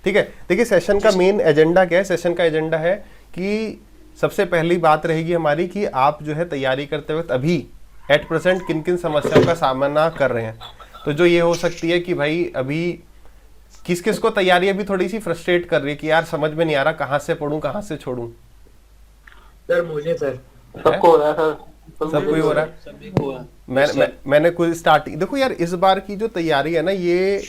ठीक है। देखिए सेशन का मेन एजेंडा क्या है, सेशन का एजेंडा है कि सबसे पहली बात रहेगी हमारी कि आप जो है तैयारी करते वक्त अभी एट प्रेजेंट किन किन समस्याओं का सामना कर रहे हैं। तो जो ये हो सकती है कि भाई अभी किस किस को तैयारी अभी थोड़ी सी फ्रस्ट्रेट कर रही है कि यार समझ में नहीं आ रहा कहाँ से पढ़ूं कहाँ से छोड़ूं। सर मुझे सर सबको हो रहा है सर, सबको ही हो रहा है। सभी को है। मैंने कुछ स्टार्टिंग देखो यार, इस बार की जो तैयारी है ना, ये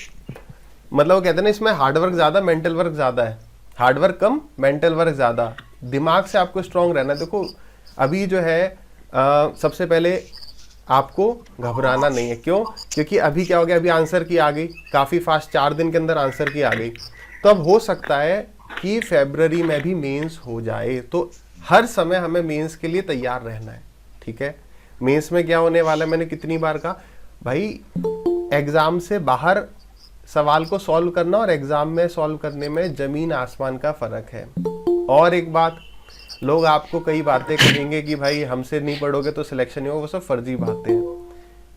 मतलब वो कहते हैं ना, इसमें हार्डवर्क ज्यादा मेंटल वर्क ज्यादा है। हार्डवर्क कम, मेंटल वर्क ज्यादा। दिमाग से आपको स्ट्रांग रहना है। देखो अभी जो है सबसे पहले आपको घबराना नहीं है। क्यों? क्योंकि अभी क्या हो गया, अभी आंसर की आ गई काफी फास्ट, 4 दिन के अंदर आंसर की आ गई। तो अब हो सकता है कि फरवरी में भी मेंस हो जाए। तो हर समय हमें मेंस के लिए तैयार रहना है। ठीक है। मेंस में क्या होने वाला है, मैंने कितनी बार कहा भाई, एग्जाम से बाहर सवाल को सॉल्व करना और एग्जाम में सॉल्व करने में जमीन आसमान का फर्क है। और एक बात, लोग आपको कई बातें कहेंगे कि भाई हमसे नहीं पढ़ोगे तो सिलेक्शन नहीं होगा, वो सब फर्जी बातें हैं।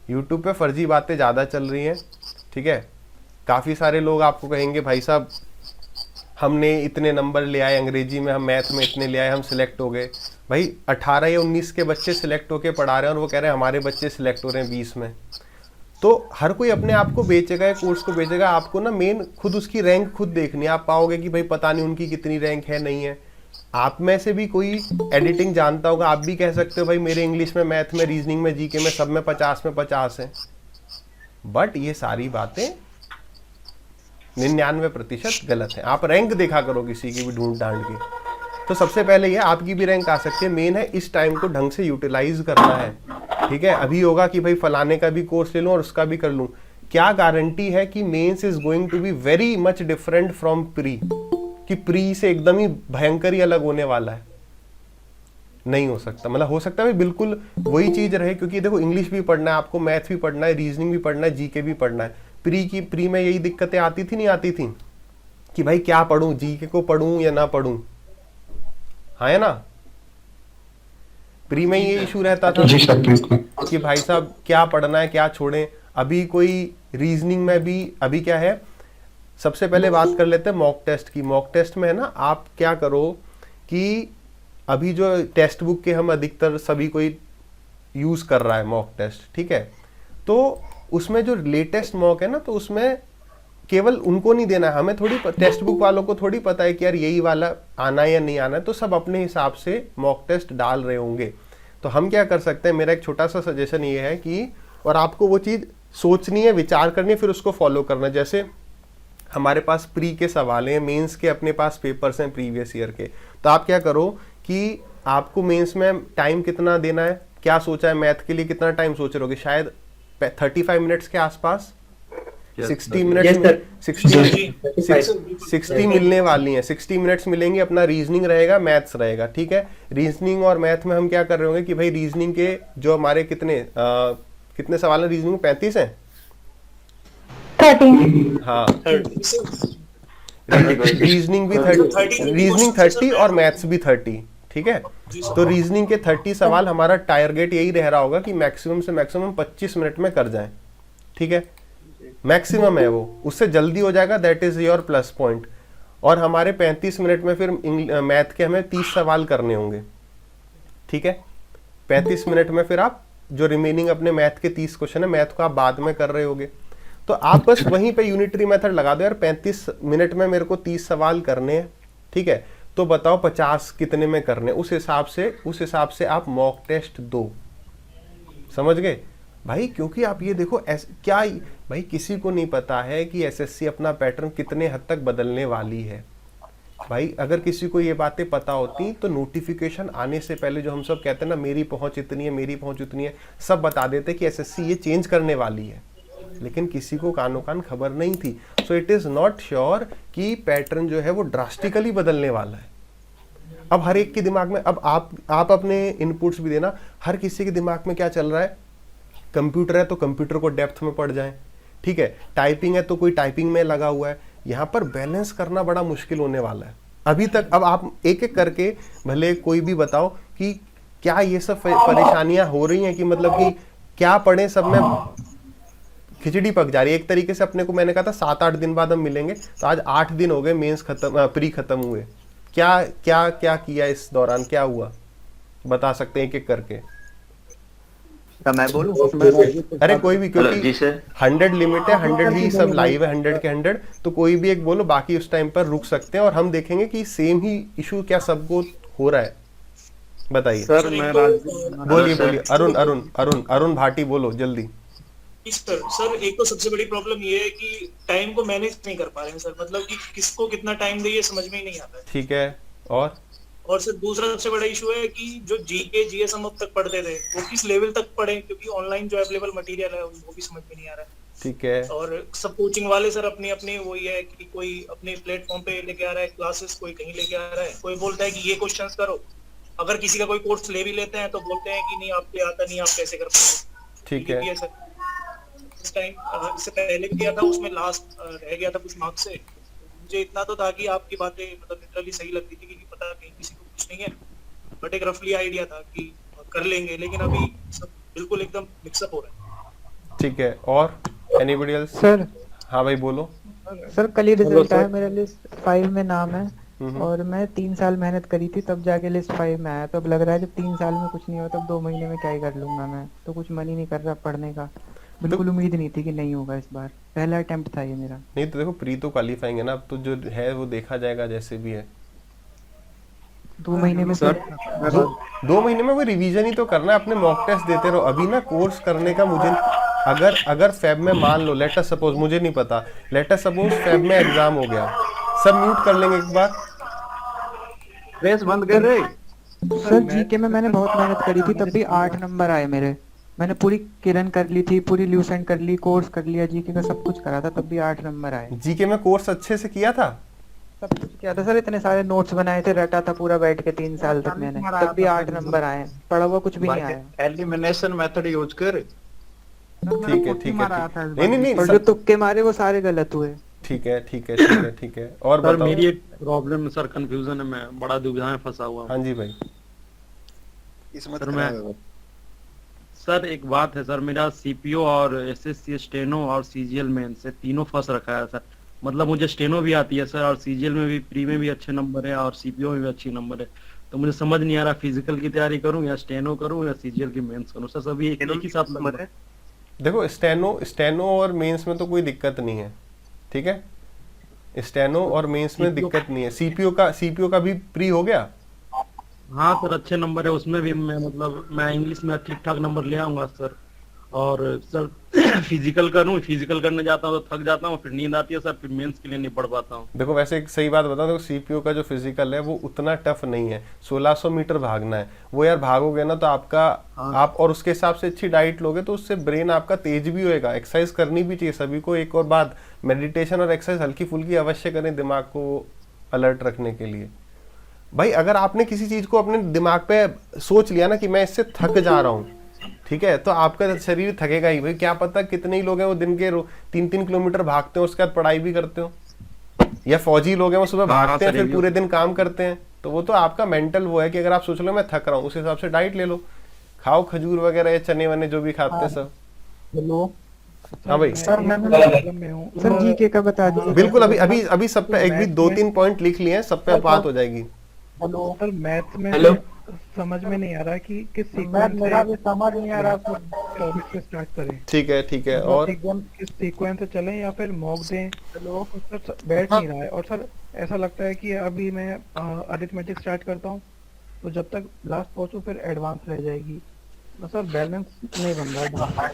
यूट्यूब पे फर्जी बातें ज़्यादा चल रही हैं। ठीक है। काफ़ी सारे लोग आपको कहेंगे भाई साहब हमने इतने नंबर ले आए अंग्रेजी में, हम मैथ में इतने ले आए, हम सिलेक्ट हो गए। भाई 18 या 19 के बच्चे सिलेक्ट होके पढ़ा रहे हैं और वो कह रहे हैं हमारे बच्चे सिलेक्ट हो रहे हैं 20 में। तो हर कोई अपने आप को बेचेगा या कोर्स को बेचेगा। आपको ना मेन खुद उसकी रैंक खुद देखनी है। आप पाओगे कि भाई पता नहीं उनकी कितनी रैंक है, नहीं है। आप में से भी कोई एडिटिंग जानता होगा, आप भी कह सकते हो भाई मेरे इंग्लिश में, मैथ में, रीजनिंग में, जीके में, सब में 50 में 50 है। बट ये सारी बातें 99% गलत है। आप रैंक देखा करो किसी की भी ढूंढ ढांड की। तो सबसे पहले ये आपकी भी रैंक आ सकती है। मेन है इस टाइम को ढंग से यूटिलाइज करना है। ठीक है। अभी होगा कि भाई फलाने का भी कोर्स ले लूं और उसका भी कर लूं, क्या गारंटी है कि mains is going to be very much different from pre, कि प्री से एकदम ही भयंकर ही अलग होने वाला है? नहीं हो सकता। मतलब हो सकता है बिल्कुल वही चीज रहे, क्योंकि देखो इंग्लिश भी पढ़ना है आपको, मैथ भी पढ़ना है, रीजनिंग भी पढ़ना है, जीके भी पढ़ना है। प्री में यही दिक्कतें आती थी, नहीं आती थी कि भाई क्या पढ़ूं, जीके को पढ़ूं या ना पढ़ूं? हाँ है ना। प्री में ये इशू रहता था कि भाई साहब क्या पढ़ना है, क्या छोड़ें। अभी कोई रीजनिंग में भी अभी क्या है, सबसे पहले बात कर लेते हैं मॉक टेस्ट की। मॉक टेस्ट में है ना, आप क्या करो कि अभी जो टेक्स्ट बुक के हम अधिकतर सभी कोई यूज कर रहा है मॉक टेस्ट, ठीक है। तो उसमें जो लेटेस्ट मॉक है ना, तो उसमें केवल उनको नहीं देना है, हमें थोड़ी टेक्स्ट बुक वालों को थोड़ी पता है कि यार यही वाला आना है या नहीं आना है। तो सब अपने हिसाब से मॉक टेस्ट डाल रहे होंगे। तो हम क्या कर सकते हैं, मेरा एक छोटा सा सजेशन ये है कि, और आपको वो चीज़ सोचनी है, विचार करनी है, फिर उसको फॉलो करना है। जैसे हमारे पास प्री के सवाल हैं, मेंस के अपने पास पेपर्स हैं प्रीवियस ईयर के। तो आप क्या करो कि आपको मेंस में टाइम कितना देना है, क्या सोचा है, मैथ के लिए कितना टाइम सोच रहे होगे? शायद 35 मिनट्स के आसपास, 60 मिनट, 60 मिलने वाली हैं। 60 मिनट्स मिलेंगे। अपना रीजनिंग रहेगा, मैथ्स रहेगा। ठीक है। रीजनिंग और मैथ में हम क्या कर रहे होंगे कि भाई रीजनिंग के जो हमारे कितने सवाल हैं रीजनिंग में? 35 हैं, 30। हाँ। रीजनिंग भी 30 और मैथ्स भी 30। ठीक है। तो रीजनिंग के 30 सवाल, हमारा टारगेट यही रह रहा होगा कि मैक्सिमम से मैक्सिमम 25 मिनट में कर जाएं। ठीक है। मैक्सिमम है वो, उससे जल्दी हो जाएगा, that is your plus point. और हमारे 35 मिनट में फिर मैथ के हमें 30 सवाल करने होंगे। ठीक है। 35 मिनट में फिर आप जो रिमेनिंग अपने मैथ के 30 क्वेश्चन है, मैथ को आप बाद में कर रहे होगे। तो आप बस वहीं पे यूनिटरी मेथड लगा दो यार, 35 मिनट में मेरे को 30 सवाल करने हैं। ठीक है। तो बताओ 50 कितने में करने, उस हिसाब से आप मॉक टेस्ट दो। समझ गए भाई? क्योंकि आप ये देखो क्या भाई, किसी को नहीं पता है कि एसएससी अपना पैटर्न कितने हद तक बदलने वाली है। भाई अगर किसी को ये बातें पता होती तो नोटिफिकेशन आने से पहले जो हम सब कहते हैं ना, मेरी पहुंच इतनी है, मेरी पहुंच उतनी है, सब बता देते कि एसएससी ये चेंज करने वाली है। लेकिन किसी को कानो कान खबर नहीं थी। So it is not sure कि पैटर्न जो है वो ड्रास्टिकली बदलने वाला है। अब हर एक के दिमाग में, अब आप अपने इनपुट्स भी देना, हर किसी के दिमाग में क्या चल रहा है। कंप्यूटर है तो कंप्यूटर को डेप्थ में पढ़ जाए। ठीक है। टाइपिंग है तो कोई टाइपिंग में लगा हुआ है। यहाँ पर बैलेंस करना बड़ा मुश्किल होने वाला है अभी तक। अब आप एक एक करके भले कोई भी बताओ कि क्या ये सब परेशानियां हो रही हैं, कि मतलब कि क्या पढ़े, सब में खिचड़ी पक जा रही है एक तरीके से। अपने को मैंने कहा था 7-8 दिन बाद हम मिलेंगे, तो आज 8 दिन हो गए मेंस खत्म, प्री खत्म हुए। क्या क्या क्या किया इस दौरान, क्या हुआ बता सकते हैं एक एक करके? क्या मैं बोलूं? अरे कोई भी, हेलो जी क्योंकि सर। 100 लिमिट है, 100 ही सब लाइव है, 100 के 100, तो कोई भी एक बोलो, बाकी उस टाइम पर रुक सकते हैं और हम देखेंगे कि सेम ही इशू क्या सबको हो रहा है। बताइए सर मैं बोलिए सर। बोलिए। अरुण अरुण अरुण अरुण भाटी बोलो जल्दी। सर एक तो सबसे बड़ी प्रॉब्लम ये है कि टाइम को मैनेज नहीं कर पा रहे हैं सर, मतलब कि किसको कितना टाइम दे ये समझ में ही नहीं आता है। ठीक है, और सर दूसरा सबसे बड़ा इशू है कि जो जीके जीएस हम अब तक पढ़ते थे वो किस लेवल तक पढ़े, क्योंकि ऑनलाइन जो अवेलेबल मटेरियल है वो भी समझ में नहीं आ रहा है। ठीक है, और सब कोचिंग वाले सर अपनी अपनी वही है कि कोई अपने प्लेटफॉर्म पे लेके आ रहा है क्लासेस, कोई कहीं लेके आ रहा है, कोई बोलता है कि ये क्वेश्चंस करो। अगर किसी का कोई कोर्स ले भी लेते हैं तो बोलते हैं कि नहीं आपको आता नहीं, आप कैसे कर पाओगे। ठीक ये भी है, सर इस टाइम इससे पहले भी किया था, उसमें लास्ट रह गया था कुछ मार्क्स से। मुझे इतना तो था कि आपकी बातें मतलब लिटरली सही लगती थी, क्योंकि पता नहीं किसी को कुछ नहीं है, बट एक रफली आइडिया था कि कर लेंगे, लेकिन अभी सब बिल्कुल एकदम मिक्सअप हो रहा है। ठीक है, और एनीबॉडी एल्स? सर हाँ भाई बोलो। सर कल ही रिजल्ट आया, मेरा लिस्ट 5 में नाम है हम्म। और मैं 3 साल मेहनत करी थी तब जाके लिस्ट 5 में आया। तो अब लग रहा है जब 3 साल में कुछ नहीं हुआ तब 2 महीने में क्या ही कर लूंगा मैं, तो कुछ मन ही नहीं कर रहा पढ़ने का। बिल्कुल उम्मीद नहीं थी कि नहीं होगा इस बार, पहला अटेम्प्ट था ये मेरा। नहीं तो देखो, प्री तो क्वालिफाइंग है ना, अब तो जो है वो देखा जाएगा जैसे भी है। 2 महीने में सर 2 महीने में वो रिवीजन ही तो करना है, अपने मॉक टेस्ट देते रहो। अभी ना कोर्स करने का मुझे, अगर फेब में मान लो, लेट अस सपोज, मुझे नहीं पता, लेट अस सपोज फेब में एग्जाम हो गया, सब म्यूट कर लेंगे एक बार। रेस बंद कर रहे। सर जीके में मैंने बहुत मेहनत करी थी तब भी 8 नंबर आए मेरे। मैंने पूरी किरण कर ली थी, पूरी ल्यूसेंट कर ली, कोर्स कर लिया, जीके का सब कुछ करा था तब भी 8 नंबर आए। जीके में कोर्स अच्छे से किया था? सब कुछ किया था सर, इतने सारे नोट्स बनाए थे, रटा था पूरा बैठ के 3 साल तक मैंने, तब भी 8 नंबर आए। पढ़ा हुआ कुछ भी नहीं आया। एलिमिनेशन मेथड यूज कर। ठीक है, ठीक है, नहीं नहीं नहीं और जो तुक्के मारे वो सारे गलत हुए। ठीक है, ठीक है, ठीक है, ठीक है, और सर बताओ। मेरी एक प्रॉब्लम सर, कंफ्यूजन है, मैं बड़ा दुविधा में फंसा हुआ हूँ। हाँ जी भाई। सर मैं सर एक बात है सर, मेरा सीपीओ और एसएससी स्टेनो और सीजीएल में से तीनों फंस रखा है सर। मतलब मुझे स्टेनो भी आती है सर, और सीजीएल में भी प्री में भी अच्छे नंबर है, और सीपीओ में भी अच्छे नंबर है। तो मुझे समझ नहीं आ रहा फिजिकल की तैयारी करूं या स्टेनो करूं या सीजीएल की मेंस करूं। सर सभी एक ही साथ नंबर है। देखो स्टेनो और मेंस में तो कोई दिक्कत नहीं है, ठीक है, स्टेनो और मेंस में दिक्कत नहीं है। सीपीओ का भी प्री हो गया? हाँ सर अच्छे नंबर है उसमें भी। मैं इंग्लिश में ठीक ठाक नंबर ले आऊंगा सर। और सर फिजिकल करने जाता हूँ तो थक जाता हूँ, फिर नींद आती है सर, फिर मेंस के लिए नहीं पढ़ पाता हूँ। देखो वैसे एक सही बात बताऊं, देखो सीपीओ का जो फिजिकल है वो उतना टफ नहीं है। 1600 मीटर भागना है, वो यार भागोगे ना तो आपका आप और उसके हिसाब से अच्छी डाइट लोगे तो उससे ब्रेन आपका तेज भी होएगा। एक्सरसाइज करनी भी चाहिए सभी को। एक और बात, मेडिटेशन और एक्सरसाइज हल्की फुल्की अवश्य करें दिमाग को अलर्ट रखने के लिए। भाई अगर आपने किसी चीज को अपने दिमाग पे सोच लिया ना कि मैं इससे थक जा रहा हूँ, ठीक है, तो आपका शरीर थकेगा ही। भाई क्या पता कितने ही लोग हैं वो दिन के 3-3 किलोमीटर भागते हैं, उसके बाद पढ़ाई भी करते हो, या फौजी लोग हैं वो सुबह भागते हैं फिर पूरे दिन काम करते हैं। तो वो तो आपका मेंटल वो है कि अगर आप सोच लो मैं थक रहा हूँ, उस हिसाब से डाइट ले लो, खाओ खजूर वगैरह या चने वने जो भी खाते हैं सब। हेलो हाँ भाई सर मैं सर जीके का बता दीजिए। बिल्कुल, अभी सब पे एक भी 2-3 पॉइंट लिख लिए हैं, सब पे बात हो जाएगी। हेलो सर मैथ में हेलो। समझ में नहीं आ रहा कि किस मैं सीक्वेंस मेरा भी समझ नहीं आ रहा सर। टॉपिक से स्टार्ट करें, ठीक है, ठीक है, और एकदम किस सीक्वेंस से चलें या फिर मॉक दें। हेलो सर बैठ नहीं रहा है, और सर ऐसा लगता है कि अभी मैं अरिथमेटिक स्टार्ट करता हूँ तो जब तक लास्ट पहुंचूं फिर एडवांस रह जाएगी, तो सर बैलेंस नहीं बन रहा है।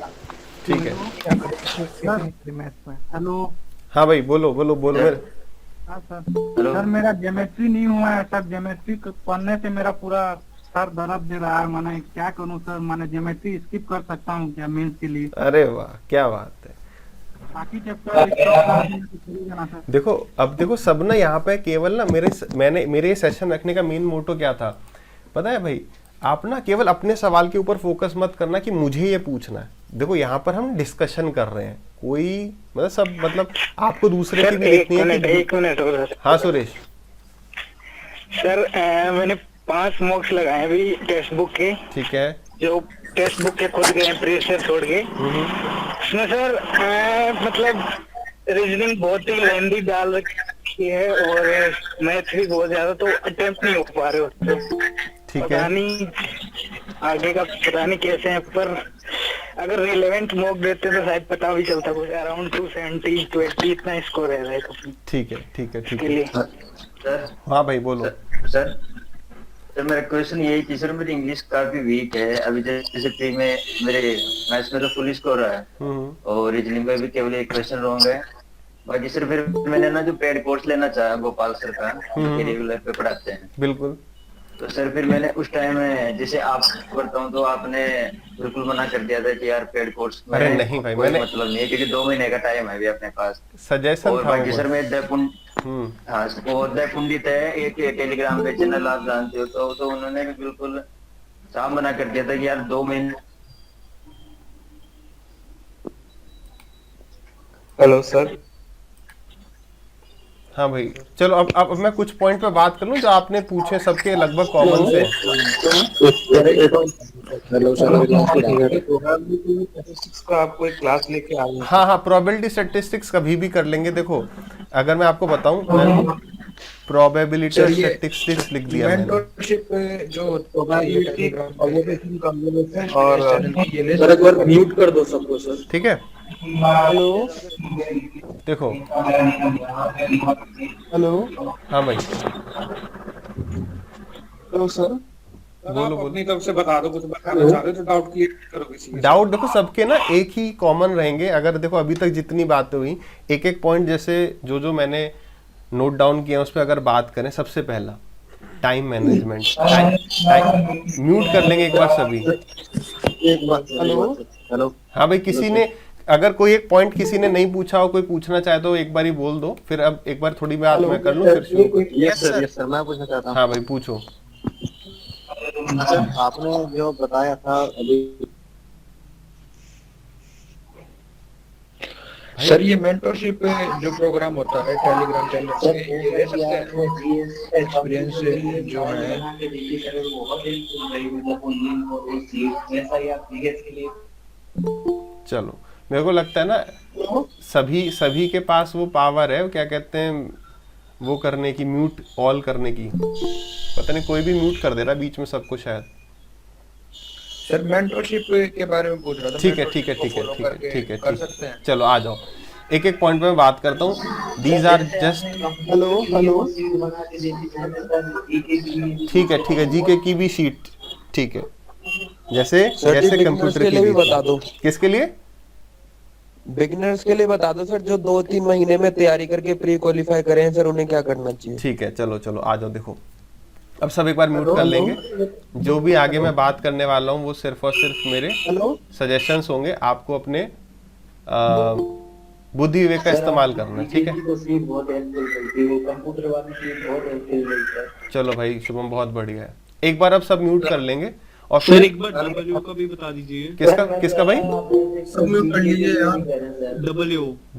ठीक है। क्या करें मैथ्स में। हेलो हाँ भाई बोलो बोलो बोलो मेरे। हाँ सर मेरा ज्योमेट्री नहीं हुआ है सर। ज्योमेट्री पढ़ने से मेरा पूरा सर दर्द दे रहा है। मैंने क्या करूं सर, मैंने ज्योमेट्री स्किप कर सकता हूं क्या मेंस के लिए? अरे वाह क्या बात है। बाकी चैप्टर देखो अब देखो सब ना यहाँ पे केवल ना मेरे सेशन रखने का मेन मोटो क्या था पता है भाई? आप ना केवल अपने सवाल के ऊपर फोकस मत करना कि मुझे ये पूछना है। देखो यहाँ पर हम डिस्कशन कर रहे हैं, कोई मतलब सब मतलब आपको दूसरे की भी देखनी है कि। एक मिनट हो सर। हाँ सुरेश सर मैंने 5 मॉक्स लगाए अभी टेक्स्ट बुक के, ठीक है। जो टेक्स्ट बुक के खुद गए प्रीवियस ईयर छोड़ के। इसमें सर मतलब रीजनिंग बहुत ही लेंदी डाल रखी है और मैथ भी बहुत ज्यादा, तो अटेम्प्ट नहीं हो पा रहे हो। ठीक पता है, नहीं आगे का पता नहीं कैसे है, पर अगर रिलेवेंट मॉक देते तो शायद पता भी चलता। कुछ अराउंड 270 20 इतना स्कोर है ठीक है, ठीक है, ठीक के है। लिए। सर हाँ भाई बोलो। सर सर मेरा क्वेश्चन यही थी सर, मेरी इंग्लिश काफी वीक है अभी, जैसे प्री में मेरे मैथ्स में तो फुल स्कोर है और रीजनिंग में भी केवल एक क्वेश्चन रॉन्ग है। बाकी सर फिर मैंने ना जो पेड कोर्स लेना चाहा गोपाल सर का, जो रेगुलर पे पढ़ाते हैं, बिल्कुल। तो सर फिर मैंने उस टाइम जैसे आप पढ़ता हूँ तो आपने बिल्कुल मना कर दिया था कि यार पेड कोर्स में अरे नहीं भाई, कोई मैंने मतलब नहीं है क्योंकि 2 महीने का टाइम है अभी अपने पास। सजेशन और था बाकी वो सर बस। मैं हाँ वो द पंडित है एक टेलीग्राम पे चैनल, आप जानते हो, तो उन्होंने भी बिल्कुल साफ मना कर दिया था कि यार 2 महीने। Hello sir. हाँ भाई चलो, अब मैं कुछ पॉइंट पे बात कर लूँ जो आपने पूछे, सबके लगभग कॉमन से। हेलो सर, स्टैटिस्टिक्स का आपको एक क्लास लेके आए हैं। हाँ हाँ, प्रोबेबिलिटी स्टैटिस्टिक्स कभी भी कर लेंगे। देखो अगर मैं आपको बताऊं, मैं प्रोबेबिलिटी और स्टैटिस्टिक्स लिख दिया मैंने। मेंटरशिप जो होगा ये टेलीग्राम पे और ये ले सर, एक बार म्यूट कर दो सबको सर। ठीक है, हेलो देखो। हेलो हाँ भाई हेलो सर। बोलो बोलो। अपनी तरफ से बता दो, कुछ बताना चाह रहे हो तो डाउट क्लियर करो किसी के। डाउट देखो सबके ना एक ही कॉमन रहेंगे। अगर देखो अभी तक जितनी बातें हुई, एक एक पॉइंट जैसे जो मैंने नोट डाउन किया उस पर अगर बात करें, सबसे पहला टाइम मैनेजमेंट। म्यूट कर लेंगे एक बार सभी। एक बात हेलो। हाँ भाई, किसी ने अगर कोई एक पॉइंट किसी ने नहीं पूछा हो, कोई पूछना चाहे तो एक बार ही बोल दो, फिर अब एक बार थोड़ी बात मैं कर लूँ फिर शुरू। यस सर मैं पूछना चाहता हूँ। हाँ भाई पूछो। सर आपने जो बताया था अभी, सर ये मेंटरशिप जो प्रोग्राम होता है टेलीग्राम चैनल पे, ये ले सकते हैं एक्सपीरियंस जो है। चलो, मेरे को लगता है ना सभी के पास वो पावर है, क्या कहते हैं, वो करने की, म्यूट ऑल करने की। पता नहीं कोई भी म्यूट कर दे रहा बीच में सबको शायद। सर मेंटरशिप के बारे में पूछ रहा था। ठीक है, ठीक है, ठीक है, ठीक है, ठीक है, कर ठीक सकते है। हैं। चलो आ जाओ, एक एक पॉइंट पे मैं बात करता हूँ। These are just, hello hello ठीक है, ठीक है, जीके की भी शीट, ठीक है, जैसे कंप्यूटर के की लिए भी भी। बता दो। किसके लिए? बिगिनर्स के लिए बता दो सर, जो 2-3 महीने में तैयारी करके प्री क्वालिफाई करें हैं सर, उन्हें क्या करना चाहिए? ठीक है, चलो चलो आ जाओ। देखो अब सब एक बार म्यूट कर लेंगे। जो भी आगे मैं बात करने वाला हूँ वो सिर्फ और सिर्फ मेरे सजेशंस होंगे, आपको अपने बुद्धि विवेक का इस्तेमाल करना है, ठीक है। चलो भाई शुभम, बहुत बढ़िया है। एक बार अब सब म्यूट कर लेंगे और सर एक बार डब्ल्यू का भी बता दीजिए। किसका भाई? सब म्यूट कर लीजिए यार।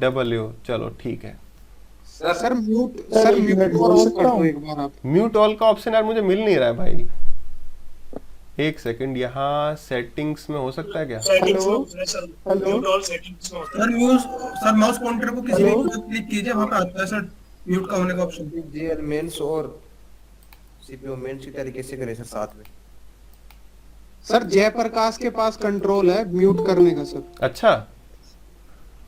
डब्ल्यू। चलो ठीक है। सर म्यूट कर दो एक बार आप। म्यूट ऑल का ऑप्शन यार मुझे मिल नहीं रहा है भाई। एक सेकंड, यहाँ सेटिंग्स में हो सकता है क्या? सेटिंग्स में होता है सर, म्यूट ऑल सेटिंग्स में होता है। सर माउस पॉइंटर को किसी भी क्लिक कीजिए, वहां पे आता है सर म्यूट का होने का ऑप्शन। जीएल मेंस और सीपीयू मेंस की तरीके से करें सर साथ में। सर जयप्रकाश के पास कंट्रोल है म्यूट करने का सर। अच्छा,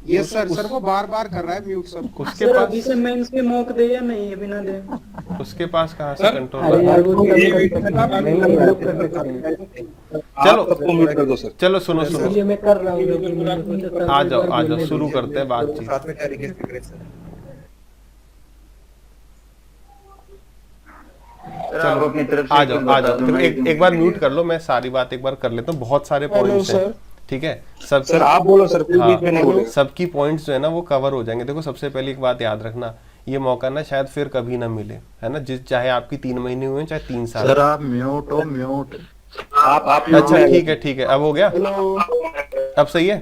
यस सर। सर वो बार बार कर रहा है म्यूट सब। उसके पास अभी से मेंस के मॉक दे या नहीं, अभी ना दे? उसके पास कहाँ से कंट्रोल है? चलो सबको म्यूट कर दो सर। चलो सुनो सुनो, मैं कर रहा हूँ। आ जाओ शुरू करते हैं बातचीत। साथ में तरीके से करें सर। आप अपनी तरफ से आ जाओ। देखो एक बार म्यूट कर लो, मैं सारी बात एक बार कर लेता हूँ। बहुत सारे पॉइंट्स हैं, ठीक है। सब सर आप बोलो सर, कोई बीच में नहीं बोले। सबकी पॉइंट्स जो है ना वो कवर हो जाएंगे। देखो सबसे पहले एक बात याद रखना, ये मौका ना शायद फिर कभी ना मिले, है ना। चाहे आपकी 3 महीने हुए चाहे 3 साल। सर आप म्यूट हो, म्यूट आप अच्छा ठीक है, अब हो गया? अब सही है?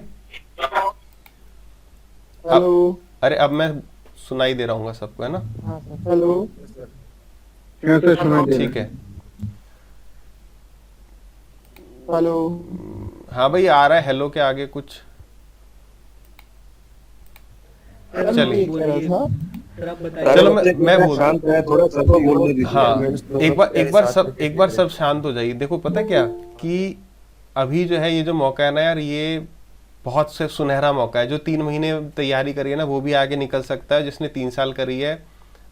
हेलो अरे अब मैं सुनाई दे रहा हूँ सबको, है ना? हेलो ठीक है। हेलो हाँ भाई आ रहा है हेलो के आगे कुछ। चलिए सर आप बताइए। चलो मैं बोल शांत है, थोड़ा सबको बोलने दीजिए। हाँ, एक बार सब शांत हो जाइए। देखो पता क्या कि अभी जो है ये जो मौका है ना यार, ये बहुत से सुनहरा मौका है। जो 3 महीने तैयारी करी है ना, वो भी आगे निकल सकता है। जिसने 3 साल करी है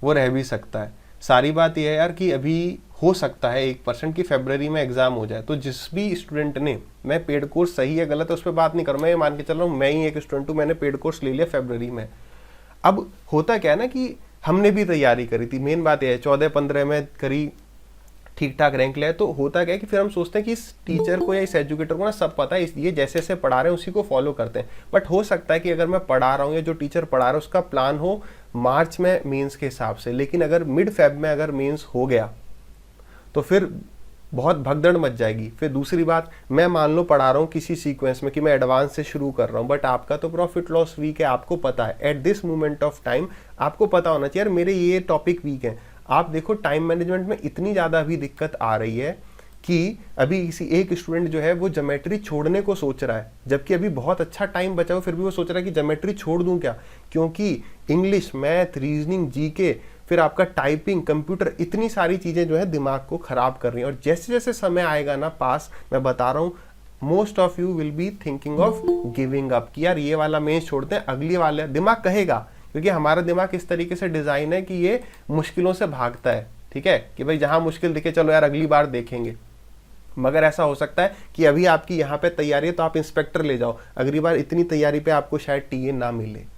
वो रह भी सकता है। सारी बात यह है यार कि अभी हो सकता है 1% की फरवरी में एग्जाम हो जाए। तो जिस भी स्टूडेंट ने, मैं पेड कोर्स सही है गलत है उस पर बात नहीं कर रहा, मैं ये मान के चल रहा हूँ मैं ही एक स्टूडेंट हूँ, मैंने पेड कोर्स ले लिया फरवरी में। अब होता क्या है ना कि हमने भी तैयारी करी थी, मेन बात यह है 14-15 में करी, ठीक ठाक रैंक लिया। तो होता क्या है कि फिर हम सोचते हैं कि इस टीचर को या इस एजुकेटर को ना सब पता है, इसलिए जैसे जैसे पढ़ा रहे हैं उसी को फॉलो करते हैं। बट हो सकता है कि अगर मैं पढ़ा रहा हूँ या जो टीचर पढ़ा रहा है उसका प्लान हो मार्च में मेंस के हिसाब से, लेकिन अगर मिड फेब में अगर मेंस हो गया तो फिर बहुत भगदड़ मच जाएगी। फिर दूसरी बात, मैं मान लो पढ़ा रहा हूँ किसी सीक्वेंस में कि मैं एडवांस से शुरू कर रहा हूँ, बट आपका तो प्रॉफिट लॉस वीक है, आपको पता है at this moment of time आपको पता होना चाहिए यार मेरे ये टॉपिक वीक है। आप देखो टाइम मैनेजमेंट में इतनी ज़्यादा अभी दिक्कत आ रही है कि अभी किसी एक स्टूडेंट जो है वो ज्योमेट्री छोड़ने को सोच रहा है, जबकि अभी बहुत अच्छा टाइम बचा हो, फिर भी वो सोच रहा है कि ज्योमेट्री छोड़ दूं क्या, क्योंकि इंग्लिश, मैथ, रीजनिंग, जीके, फिर आपका टाइपिंग, कंप्यूटर, इतनी सारी चीज़ें जो है दिमाग को खराब कर रही हैं। और जैसे जैसे समय आएगा ना पास, मैं बता रहा हूँ most of you will be thinking of giving up कि यार ये वाला मेंस छोड़ते हैं, अगली वाले दिमाग कहेगा, क्योंकि हमारा दिमाग इस तरीके से डिजाइन है कि ये मुश्किलों से भागता है। ठीक है कि भाई जहां मुश्किल दिखे चलो यार अगली बार देखेंगे। मगर ऐसा हो सकता है कि अभी आपकी यहाँ पे तैयारी है तो आप इंस्पेक्टर ले जाओ, अगली बार इतनी तैयारी पे आपको शायद टीए ना मिले।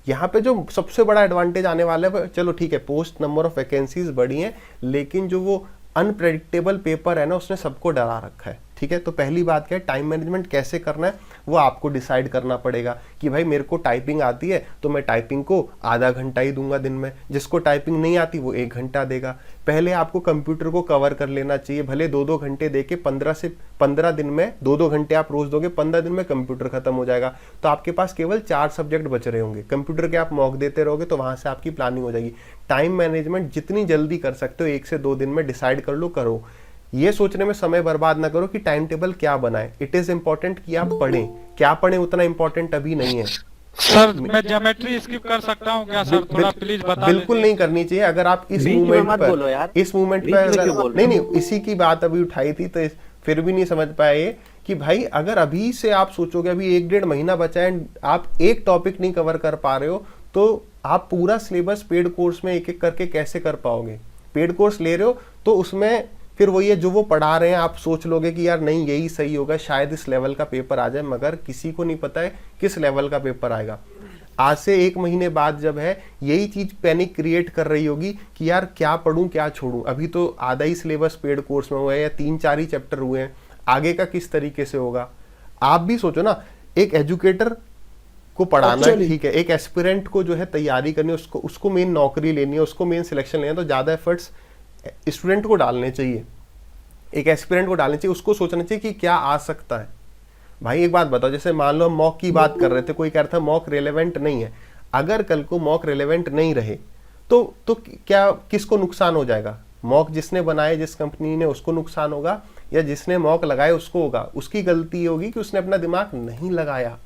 यहाँ पे जो सबसे बड़ा एडवांटेज आने वाला है, चलो ठीक है पोस्ट नंबर ऑफ वैकेंसीज बढ़ी हैं, लेकिन जो वो अनप्रेडिक्टेबल पेपर है ना उसने सबको डरा रखा है। ठीक है, तो पहली बात क्या है, टाइम मैनेजमेंट कैसे करना है वो आपको डिसाइड करना पड़ेगा कि भाई मेरे को टाइपिंग आती है तो मैं टाइपिंग को आधा घंटा ही दूंगा दिन में, जिसको टाइपिंग नहीं आती वो 1 घंटा देगा। पहले आपको कंप्यूटर को कवर कर लेना चाहिए, भले 2-2 घंटे दे के 15 दिन में 2-2 घंटे आप रोज दोगे, 15 दिन में कंप्यूटर खत्म हो जाएगा। तो आपके पास केवल 4 सब्जेक्ट बच रहे होंगे, कंप्यूटर के आप मॉक देते रहोगे तो वहां से आपकी प्लानिंग हो जाएगी। टाइम मैनेजमेंट जितनी जल्दी कर सकते हो 1 से 2 दिन में डिसाइड कर लो, करो। ये सोचने में समय बर्बाद ना करो कि टाइम टेबल क्या बनाए। इट इज इंपॉर्टेंट कि आप पढ़ें, क्या पढ़ें उतना इंपॉर्टेंट अभी नहीं है। सर मैं ज्योमेट्री स्किप कर सकता हूँ क्या सर, थोड़ा प्लीज बता। बिल्कुल नहीं करनी चाहिए। अगर आप इस मूवमेंट पर नहीं इसी की बात अभी उठाई थी तो फिर भी नहीं समझ पाए कि भाई अगर अभी से आप सोचोगे अभी 1-1.5 महीना बचा है, आप एक टॉपिक नहीं कवर कर पा रहे हो, तो आप पूरा सिलेबस पेड कोर्स में एक एक करके कैसे कर पाओगे। पेड कोर्स ले रहे हो तो उसमें फिर वही है जो वो पढ़ा रहे हैं, आप सोच लोगे कि यार नहीं यही सही होगा, शायद इस लेवल का पेपर आ जाए, मगर किसी को नहीं पता है किस लेवल का पेपर आएगा। आज से 1 महीने बाद जब है यही चीज पैनिक क्रिएट कर रही होगी कि यार क्या पढ़ूं क्या छोड़ूं। अभी तो आधा ही सिलेबस पेड कोर्स में हुआ है या 3-4 ही चैप्टर हुए हैं, आगे का किस तरीके से होगा। आप भी सोचो ना, एक एजुकेटर को पढ़ाना ठीक है, एक एस्पिरेंट को जो है तैयारी करनी है, उसको मेन नौकरी लेनी है, उसको मेन सिलेक्शन लेना है, तो ज्यादा एफर्ट्स स्टूडेंट को डालने चाहिए, एक एस्पिरेंट को डालने चाहिए, उसको सोचना चाहिए कि क्या आ सकता है। भाई एक बात बताओ, जैसे मान लो हम मॉक की बात कर रहे थे, कोई कह रहा था मॉक रेलेवेंट नहीं है, अगर कल को मॉक रेलेवेंट नहीं रहे तो क्या किसको नुकसान हो जाएगा? मॉक जिसने बनाए, जिस कंपनी ने, उसको नुकसान होगा, या जिसने मॉक लगाए उसको होगा? उसकी गलती होगी कि उसने अपना दिमाग नहीं लगाया।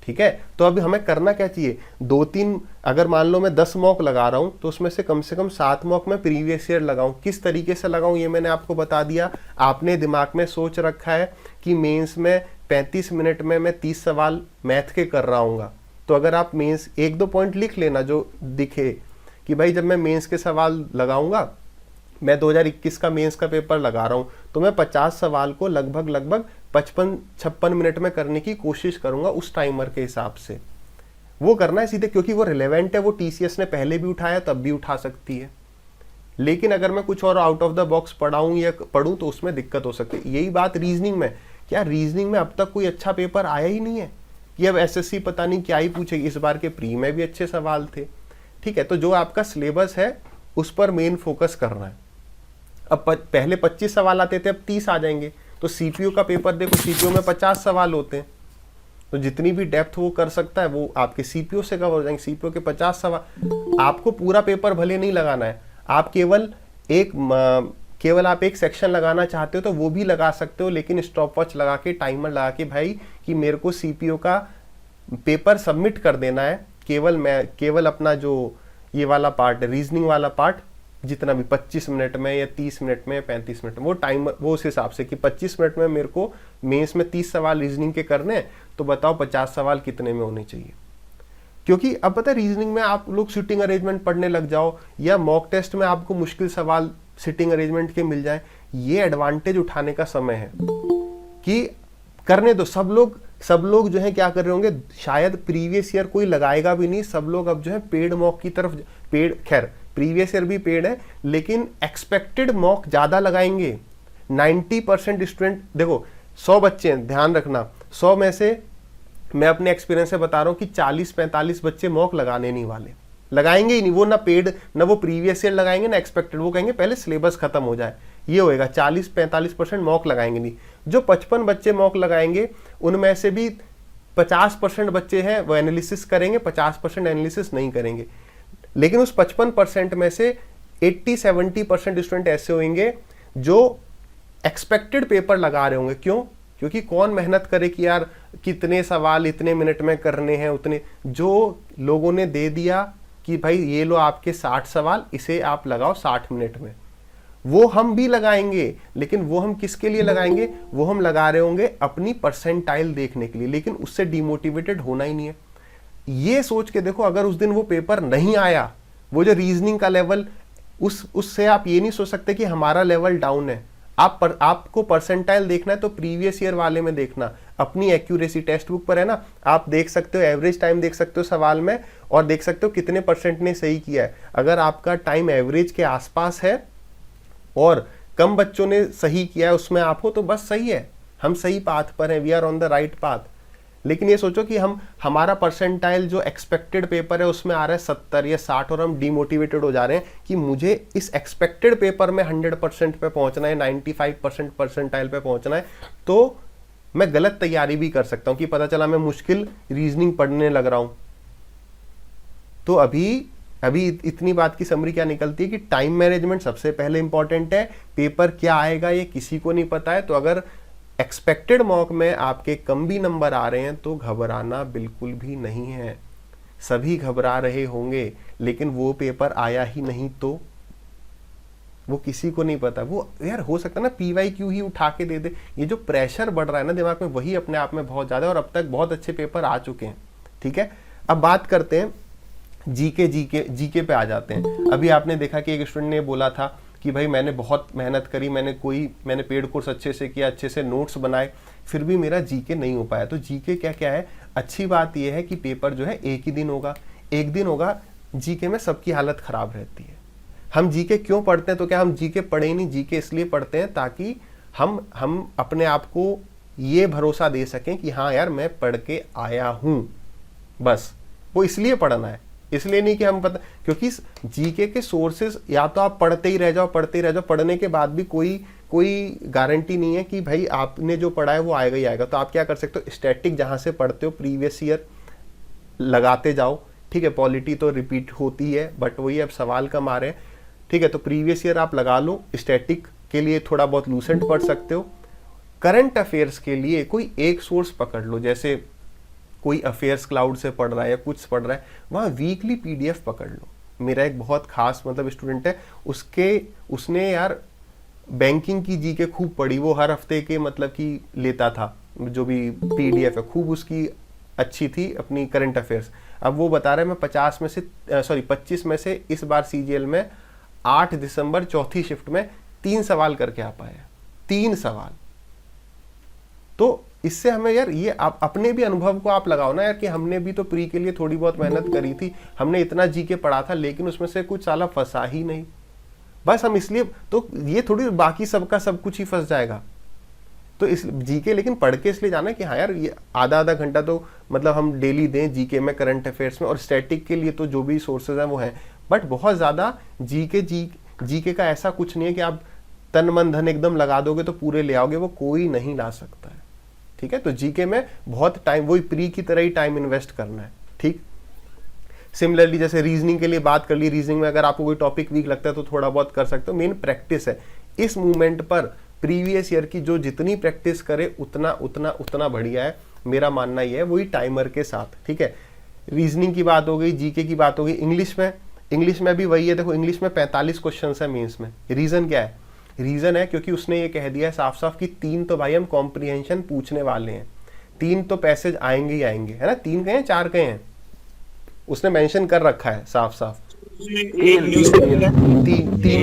ठीक है, तो अभी हमें करना क्या चाहिए, 2-3, अगर मान लो मैं 10 मॉक लगा रहा हूं तो उसमें से कम 7 मॉक में प्रीवियस ईयर लगाऊं। किस तरीके से लगाऊं ये मैंने आपको बता दिया। आपने दिमाग में सोच रखा है कि मेंस में 35 मिनट में मैं 30 सवाल मैथ के कर रहा हूँ, तो अगर आप मेंस 1-2 पॉइंट लिख लेना जो दिखे कि भाई जब मैं मेंस के सवाल लगाऊंगा, मैं 2021 का मेंस का पेपर लगा रहा हूं, तो मैं 50 सवाल को लगभग 55-56 मिनट में करने की कोशिश करूंगा उस टाइमर के हिसाब से। वो करना है सीधे, क्योंकि वो रिलेवेंट है, वो टीसीएस ने पहले भी उठाया तब भी उठा सकती है। लेकिन अगर मैं कुछ और आउट ऑफ द बॉक्स पढ़ाऊं या पढ़ूं तो उसमें दिक्कत हो सकती है। यही बात रीजनिंग में, क्या रीजनिंग में अब तक कोई अच्छा पेपर आया ही नहीं है कि अब एसएससी पता नहीं क्या ही पूछेगी। इस बार के प्री में भी अच्छे सवाल थे। ठीक है, तो जो आपका सिलेबस है उस पर मेन फोकस करना है। अब पहले 25 सवाल आते थे, अब 30 आ जाएंगे। तो सीपीयू का पेपर देखो, सीपीयू में 50 सवाल होते हैं, तो जितनी भी डेप्थ वो कर सकता है वो आपके सीपीयू से कवर हो जाएंगे। सीपीयू के 50 सवाल, आपको पूरा पेपर भले नहीं लगाना है, आप केवल आप एक सेक्शन लगाना चाहते हो तो वो भी लगा सकते हो, लेकिन स्टॉप वॉच लगा के, टाइमर लगा के भाई कि मेरे को सीपीयू का पेपर सबमिट कर देना है केवल अपना जो ये वाला पार्ट है, रीजनिंग वाला पार्ट, जितना भी 25 मिनट में या 30 मिनट में या 35 मिनट में, वो टाइमर वो उस हिसाब से कि 25 मिनट में मेरे को मेंस में 30 सवाल रीजनिंग के करने हैं, तो बताओ 50 सवाल कितने में होने चाहिए। क्योंकि अब पता है रीजनिंग में आप लोग सिटिंग अरेंजमेंट पढ़ने लग जाओ या मॉक टेस्ट में आपको मुश्किल सवाल सिटिंग अरेंजमेंट के मिल जाए, ये एडवांटेज उठाने का समय है कि करने दो। सब लोग जो है क्या कर रहे होंगे, शायद प्रीवियस ईयर कोई लगाएगा भी नहीं, सब लोग अब जो है पेड मॉक की तरफ, पेड खैर प्रीवियस ईयर भी पेड है, लेकिन एक्सपेक्टेड मॉक ज्यादा लगाएंगे। 90% स्टूडेंट, देखो 100 बच्चे हैं, ध्यान रखना, 100 में से मैं अपने एक्सपीरियंस से बता रहा हूं कि 40-45 बच्चे मॉक लगाने नहीं वाले, लगाएंगे ही नहीं। वो ना पेड, ना वो प्रीवियस ईयर लगाएंगे, ना एक्सपेक्टेड। वो कहेंगे पहले सिलेबस खत्म हो जाए, ये होएगा। 40-45% मॉक लगाएंगे नहीं। जो 55 बच्चे मॉक लगाएंगे, उनमें से भी 50% बच्चे हैं वो एनालिसिस करेंगे, 50% एनालिसिस नहीं करेंगे। लेकिन उस 55% में से 80-70% स्टूडेंट ऐसे होंगे जो एक्सपेक्टेड पेपर लगा रहे होंगे। क्यों? क्योंकि कौन मेहनत करे कि यार कितने सवाल इतने मिनट में करने हैं, उतने जो लोगों ने दे दिया कि भाई ये लो आपके 60 सवाल, इसे आप लगाओ 60 मिनट में, वो हम भी लगाएंगे। लेकिन वो हम किसके लिए लगाएंगे? वो हम लगा रहे होंगे अपनी परसेंटाइल देखने के लिए, लेकिन उससे डिमोटिवेटेड होना ही नहीं है। ये सोच के देखो, अगर उस दिन वो पेपर नहीं आया, वो जो रीजनिंग का लेवल, उससे आप ये नहीं सोच सकते कि हमारा लेवल डाउन है। आपको परसेंटाइल देखना है तो प्रीवियस ईयर वाले में देखना, अपनी एक्यूरेसी टेक्स्ट बुक पर है ना, आप देख सकते हो, एवरेज टाइम देख सकते हो सवाल में, और देख सकते हो कितने % ने सही किया है। अगर आपका टाइम एवरेज के आसपास है और कम बच्चों ने सही किया है उसमें आप हो, तो बस सही है, हम सही पाथ पर हैं, we are on the right path. लेकिन ये सोचो कि हमारा परसेंटाइल जो एक्सपेक्टेड पेपर है उसमें आ रहा है 70 या 60 और हम डिमोटिवेटेड हो जा रहे हैं कि मुझे इस एक्सपेक्टेड पेपर में 100% पे पहुंचना है, 95% परसेंटाइल पे पहुंचना है, तो मैं गलत तैयारी भी कर सकता हूं कि पता चला मैं मुश्किल रीजनिंग पढ़ने लग रहा हूं। तो अभी इतनी बात की समरी क्या निकलती है कि टाइम मैनेजमेंट सबसे पहले इंपॉर्टेंट है। पेपर क्या आएगा ये किसी को नहीं पता है, तो अगर एक्सपेक्टेड मॉक में आपके कम भी नंबर आ रहे हैं तो घबराना बिल्कुल भी नहीं है। सभी घबरा रहे होंगे, लेकिन वो पेपर आया ही नहीं तो वो किसी को नहीं पता। वो यार हो सकता है ना PYQ ही उठा के दे दे। ये जो प्रेशर बढ़ रहा है ना दिमाग में, वही अपने आप में बहुत ज्यादा, और अब तक बहुत अच्छे पेपर आ चुके हैं। ठीक है, अब बात करते हैं जीके पे आ जाते हैं। अभी आपने देखा कि एक स्टूडेंट ने बोला था कि भाई मैंने बहुत मेहनत करी, मैंने पेड कोर्स अच्छे से किया, अच्छे से नोट्स बनाए, फिर भी मेरा जीके नहीं हो पाया। तो जीके क्या है? अच्छी बात यह है कि पेपर जो है एक ही दिन होगा, एक दिन होगा। जीके में सबकी हालत खराब रहती है। हम जीके क्यों पढ़ते हैं? तो क्या हम जीके पढ़े ही नहीं? जीके इसलिए पढ़ते हैं ताकि हम अपने आप को ये भरोसा दे सकें कि हाँ यार मैं पढ़ के आया हूं। बस वो इसलिए पढ़ना है, इसलिए नहीं कि हम पता, क्योंकि जीके के सोर्सेज या तो आप पढ़ते ही रह जाओ, पढ़ने के बाद भी कोई गारंटी नहीं है कि भाई आपने जो पढ़ा है वो आएगा ही आएगा। तो आप क्या कर सकते हो, स्टैटिक जहां से पढ़ते हो प्रीवियस ईयर लगाते जाओ। ठीक है, पॉलिटी तो रिपीट होती है, बट वही अब सवाल कम आ रहे हैं। ठीक है, तो प्रीवियस ईयर आप लगा लो। स्टैटिक के लिए थोड़ा बहुत लूसेंट पढ़ सकते हो। करंट अफेयर्स के लिए कोई एक सोर्स पकड़ लो, जैसे कोई अफेयर्स क्लाउड से पढ़ रहा है या कुछ पढ़ रहा है, वहाँ वीकली PDF पकड़ लो। मेरा एक बहुत खास स्टूडेंट है, उसने यार बैंकिंग की जीके खूब पढ़ी, वो हर हफ्ते के की लेता था जो भी PDF है, खूब उसकी अच्छी थी अपनी करंट अफेयर्स। अब वो बता रहा है मैं 25 में से इस बार CGL में 8 दिसंबर चौथी शिफ्ट में 3 सवाल करके आ पाया, 3 सवाल। तो इससे हमें यार ये आप अपने भी अनुभव को आप लगाओ ना यार, कि हमने भी तो प्री के लिए थोड़ी बहुत मेहनत करी थी, हमने इतना जीके पढ़ा था, लेकिन उसमें से कुछ साला फंसा ही नहीं। बस हम इसलिए तो ये थोड़ी बाकी सबका सब कुछ ही फंस जाएगा। तो इस जीके लेकिन पढ़ के इसलिए जाना कि हाँ यार ये आधा घंटा तो हम डेली दें जीके में, करंट अफेयर्स में, और स्टैटिक के लिए तो जो भी सोर्सेज हैं वो हैं। बट बहुत ज्यादा जीके का ऐसा कुछ नहीं है कि आप तन मन धन एकदम लगा दोगे तो पूरे ले आओगे, वो कोई नहीं ला सकता है। ठीक है, तो जीके में बहुत टाइम, वही प्री की तरह ही टाइम इन्वेस्ट करना है। ठीक, सिमिलरली जैसे रीजनिंग के लिए बात कर ली, रीजनिंग में अगर आपको कोई टॉपिक वीक लगता है तो थोड़ा बहुत कर सकते हो। मेन प्रैक्टिस है इस मूवमेंट पर। प्रीवियस ईयर की जो जितनी प्रैक्टिस करे उतना बढ़िया है, मेरा मानना यह है, वही टाइमर के साथ। ठीक है, रीजनिंग की बात हो गई, जीके की बात हो गई। इंग्लिश में भी वही है, देखो इंग्लिश में 45 क्वेश्चन है मेंस में। रीजन क्या है? रीजन है क्योंकि उसने ये कह दिया है साफ साफ कि 3 तो भाई हम कॉम्प्रिहेंशन पूछने वाले हैं, 3 तो पैसेज आएंगे ही आएंगे, है ना। 3 कहे 4 कहे हैं, उसने मेंशन कर रखा है साफ साफ। 3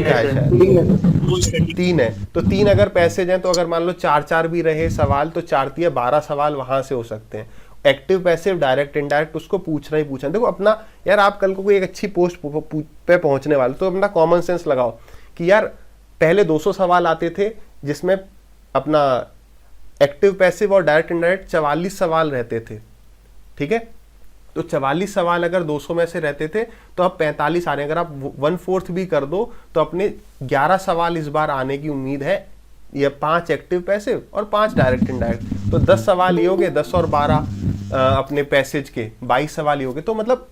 का है शायद, 3 है। तो 3 अगर पैसेज हैं तो अगर मान लो 4 भी रहे सवाल तो 4 या 12 सवाल वहां से हो सकते हैं। एक्टिव पैसिव डायरेक्ट इनडायरेक्ट उसको पूछना ही पूछना। देखो अपना यार, आप कल को कोई एक अच्छी पोस्ट पे पहुंचने वाले तो अपना कॉमन सेंस लगाओ कि यार पहले 200 सवाल आते थे जिसमें अपना एक्टिव पैसिव और डायरेक्ट इनडायरेक्ट 44 सवाल रहते थे, ठीक है। तो 44 सवाल अगर 200 में से रहते थे तो अब 45 आ रहे हैं। अगर आप 1/4 भी कर दो तो अपने 11 सवाल इस बार आने की उम्मीद है। ये 5 एक्टिव पैसिव और 5 डायरेक्ट इनडायरेक्ट, तो 10 सवाल ये हो गए, 10 और 12 अपने पैसेज के 22 सवाल ही हो गए। तो मतलब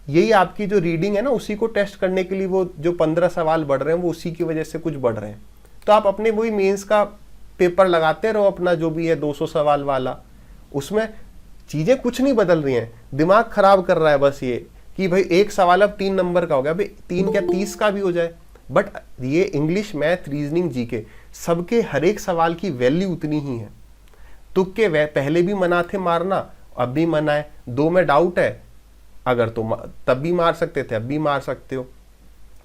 यही आपकी जो रीडिंग है ना, उसी को टेस्ट करने के लिए वो जो 15 सवाल बढ़ रहे हैं वो उसी की वजह से कुछ बढ़ रहे हैं। तो आप अपने वही मेंस का पेपर लगाते रहो अपना, जो भी है 200 सवाल वाला, उसमें चीजें कुछ नहीं बदल रही हैं। दिमाग खराब कर रहा है बस ये कि भाई एक सवाल अब 3 नंबर का हो गया, भाई 3 क्या 30 का भी हो जाए। बट ये इंग्लिश, मैथ, रीजनिंग, जीके सबके हर एक सवाल की वैल्यू उतनी ही है। तुक्के वे पहले भी मना थे मारना, अब भी मना है। 2 में डाउट है अगर तो तब भी मार सकते थे, अब भी मार सकते हो।